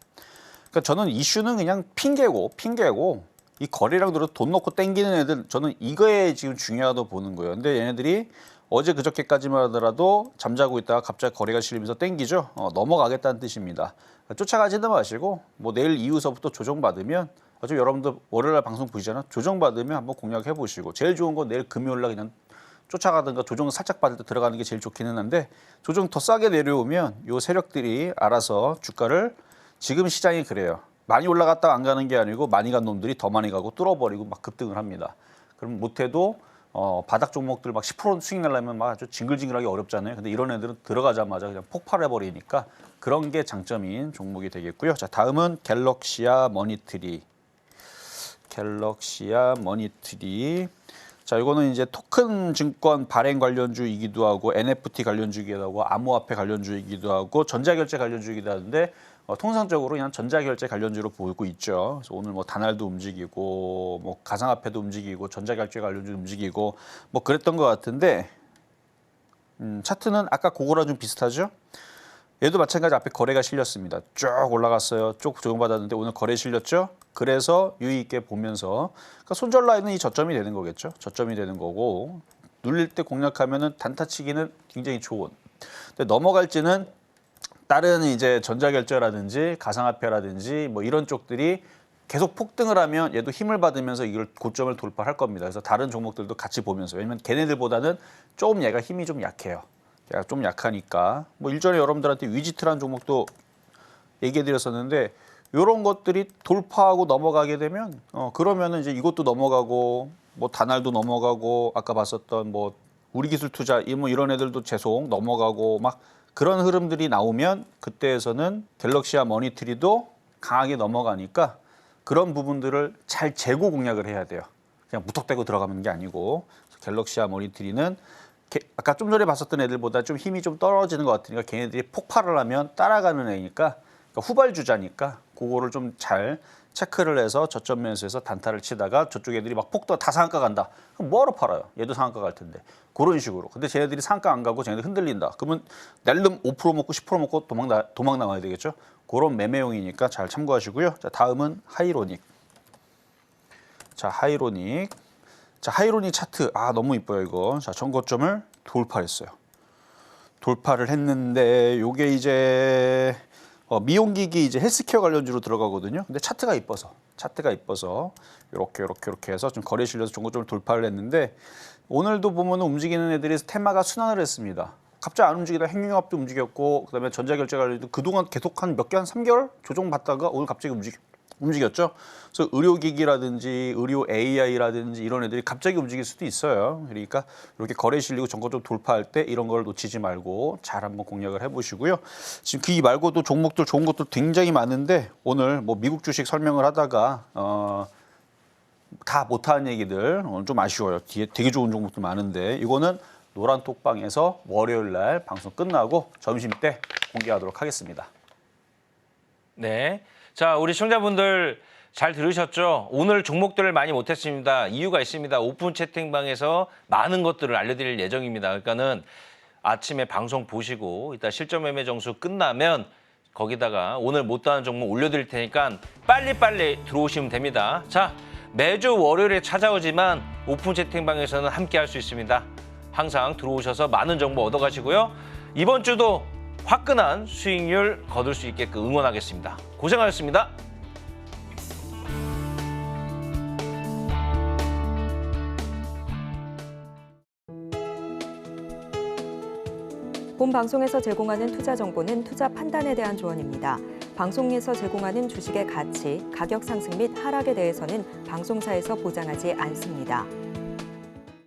그러니까 저는 이슈는 그냥 핑계고 이 거래량 들어 돈 넣고 땡기는 애들, 저는 이거에 지금 중요하다고 보는 거예요. 근데 얘네들이 어제 그저께까지만 하더라도 잠자고 있다가 갑자기 거래가 실리면서 땡기죠. 넘어가겠다는 뜻입니다. 쫓아가지도 마시고 뭐 내일 이후서부터 조정받으면, 어차피 여러분들 월요일날 방송 보시잖아요. 조정받으면 한번 공략해 보시고, 제일 좋은 건 내일 금요일날 그냥 쫓아가든가 조정 살짝 받을 때 들어가는 게 제일 좋기는 한데, 조정 더 싸게 내려오면 요 세력들이 알아서 주가를, 지금 시장이 그래요. 많이 올라갔다가 안 가는 게 아니고 많이 간 놈들이 더 많이 가고 뚫어버리고 막 급등을 합니다. 그럼 못해도 바닥 종목들 막 10% 수익 내려면 막 아주 징글징글하기 어렵잖아요. 근데 이런 애들은 들어가자마자 그냥 폭발해버리니까 그런 게 장점인 종목이 되겠고요. 자, 다음은 갤럭시아 머니트리. 자, 이거는 이제 토큰 증권 발행 관련주이기도 하고 NFT 관련주이기도 하고 암호화폐 관련주이기도 하고 전자결제 관련주이기도 하는데, 통상적으로 그냥 전자결제 관련주로 보고 있죠. 그래서 오늘 뭐 다날도 움직이고 뭐 가상화폐도 움직이고 전자결제 관련주 움직이고 뭐 그랬던 것 같은데, 차트는 아까 그거랑 좀 비슷하죠. 얘도 마찬가지 앞에 거래가 실렸습니다. 쭉 올라갔어요. 쭉 조정받았는데 오늘 거래 실렸죠. 그래서 유의 있게 보면서, 그러니까 손절 라인은 이 저점이 되는 거겠죠. 저점이 되는 거고, 눌릴 때 공략하면은 단타치기는 굉장히 좋은. 근데 넘어갈지는 다른 이제 전자결제라든지 가상화폐라든지 뭐 이런 쪽들이 계속 폭등을 하면 얘도 힘을 받으면서 이걸 고점을 돌파할 겁니다. 그래서 다른 종목들도 같이 보면서, 왜냐면 걔네들보다는 조금 얘가 힘이 좀 약해요. 얘가 좀 약하니까. 뭐 일전에 여러분들한테 위지트라는 종목도 얘기해 드렸었는데, 이런 것들이 돌파하고 넘어가게 되면 그러면은 이제 이것도 넘어가고 뭐 다날도 넘어가고 아까 봤었던 뭐 우리기술투자 이런 애들도 계속 넘어가고 막 그런 흐름들이 나오면, 그때에서는 갤럭시아 머니트리도 강하게 넘어가니까 그런 부분들을 잘 재고 공략을 해야 돼요. 그냥 무턱대고 들어가는 게 아니고. 갤럭시아 머니트리는 아까 좀 전에 봤었던 애들보다 좀 힘이 좀 떨어지는 것 같으니까 걔네들이 폭발을 하면 따라가는 애니까, 그러니까 후발주자니까 그거를 좀 잘 체크를 해서 저점 매수해서 단타를 치다가 저쪽 애들이 막 폭도 다 상한가 간다. 그럼 뭐하러 팔아요? 얘도 상한가 갈 텐데. 그런 식으로. 근데 쟤네들이 상한가 안 가고 쟤네들 흔들린다. 그러면 낼름 5% 먹고 10% 먹고 도망 나와야 되겠죠. 그런 매매용이니까 잘 참고하시고요. 자, 다음은 하이로닉. 자, 하이로닉 차트. 너무 이뻐요, 이거. 자, 전고점을 돌파했어요. 돌파를 했는데 요게 이제 미용기기 이제 헬스케어 관련주로 들어가거든요. 근데 차트가 이뻐서 이렇게 해서 좀 거래 실려서 전고점을 돌파를 했는데, 오늘도 보면 움직이는 애들이 테마가 순환을 했습니다. 갑자기 안 움직이다 핵융합도 움직였고, 그다음에 전자결제 관련도 그동안 계속 한 3개월 조정받다가 오늘 갑자기 움직였죠. 그래서 의료기기라든지 의료 AI라든지 이런 애들이 갑자기 움직일 수도 있어요. 그러니까 이렇게 거래 실리고 전고점 돌파할 때 이런 걸 놓치지 말고 잘 한번 공략을 해보시고요. 지금 그 말고도 종목들 좋은 것도 굉장히 많은데, 오늘 뭐 미국 주식 설명을 하다가 다 못하는 얘기들 오늘 좀 아쉬워요. 뒤에 되게 좋은 종목도 많은데, 이거는 노란 톡방에서 월요일 날 방송 끝나고 점심 때 공개하도록 하겠습니다. 네. 자, 우리 시청자분들 잘 들으셨죠? 오늘 종목들을 많이 못했습니다. 이유가 있습니다. 오픈 채팅방에서 많은 것들을 알려드릴 예정입니다. 그러니까는 아침에 방송 보시고 이따 실전 매매 정수 끝나면 거기다가 오늘 못다한 종목 올려드릴 테니까 빨리빨리 들어오시면 됩니다. 자, 매주 월요일에 찾아오지만 오픈 채팅방에서는 함께 할 수 있습니다. 항상 들어오셔서 많은 정보 얻어가시고요. 이번 주도 화끈한 수익률 거둘 수 있게끔 응원하겠습니다. 고생하셨습니다. 본 방송에서 제공하는 투자 정보는 투자 판단에 대한 조언입니다. 방송에서 제공하는 주식의 가치, 가격 상승 및 하락에 대해서는 방송사에서 보장하지 않습니다.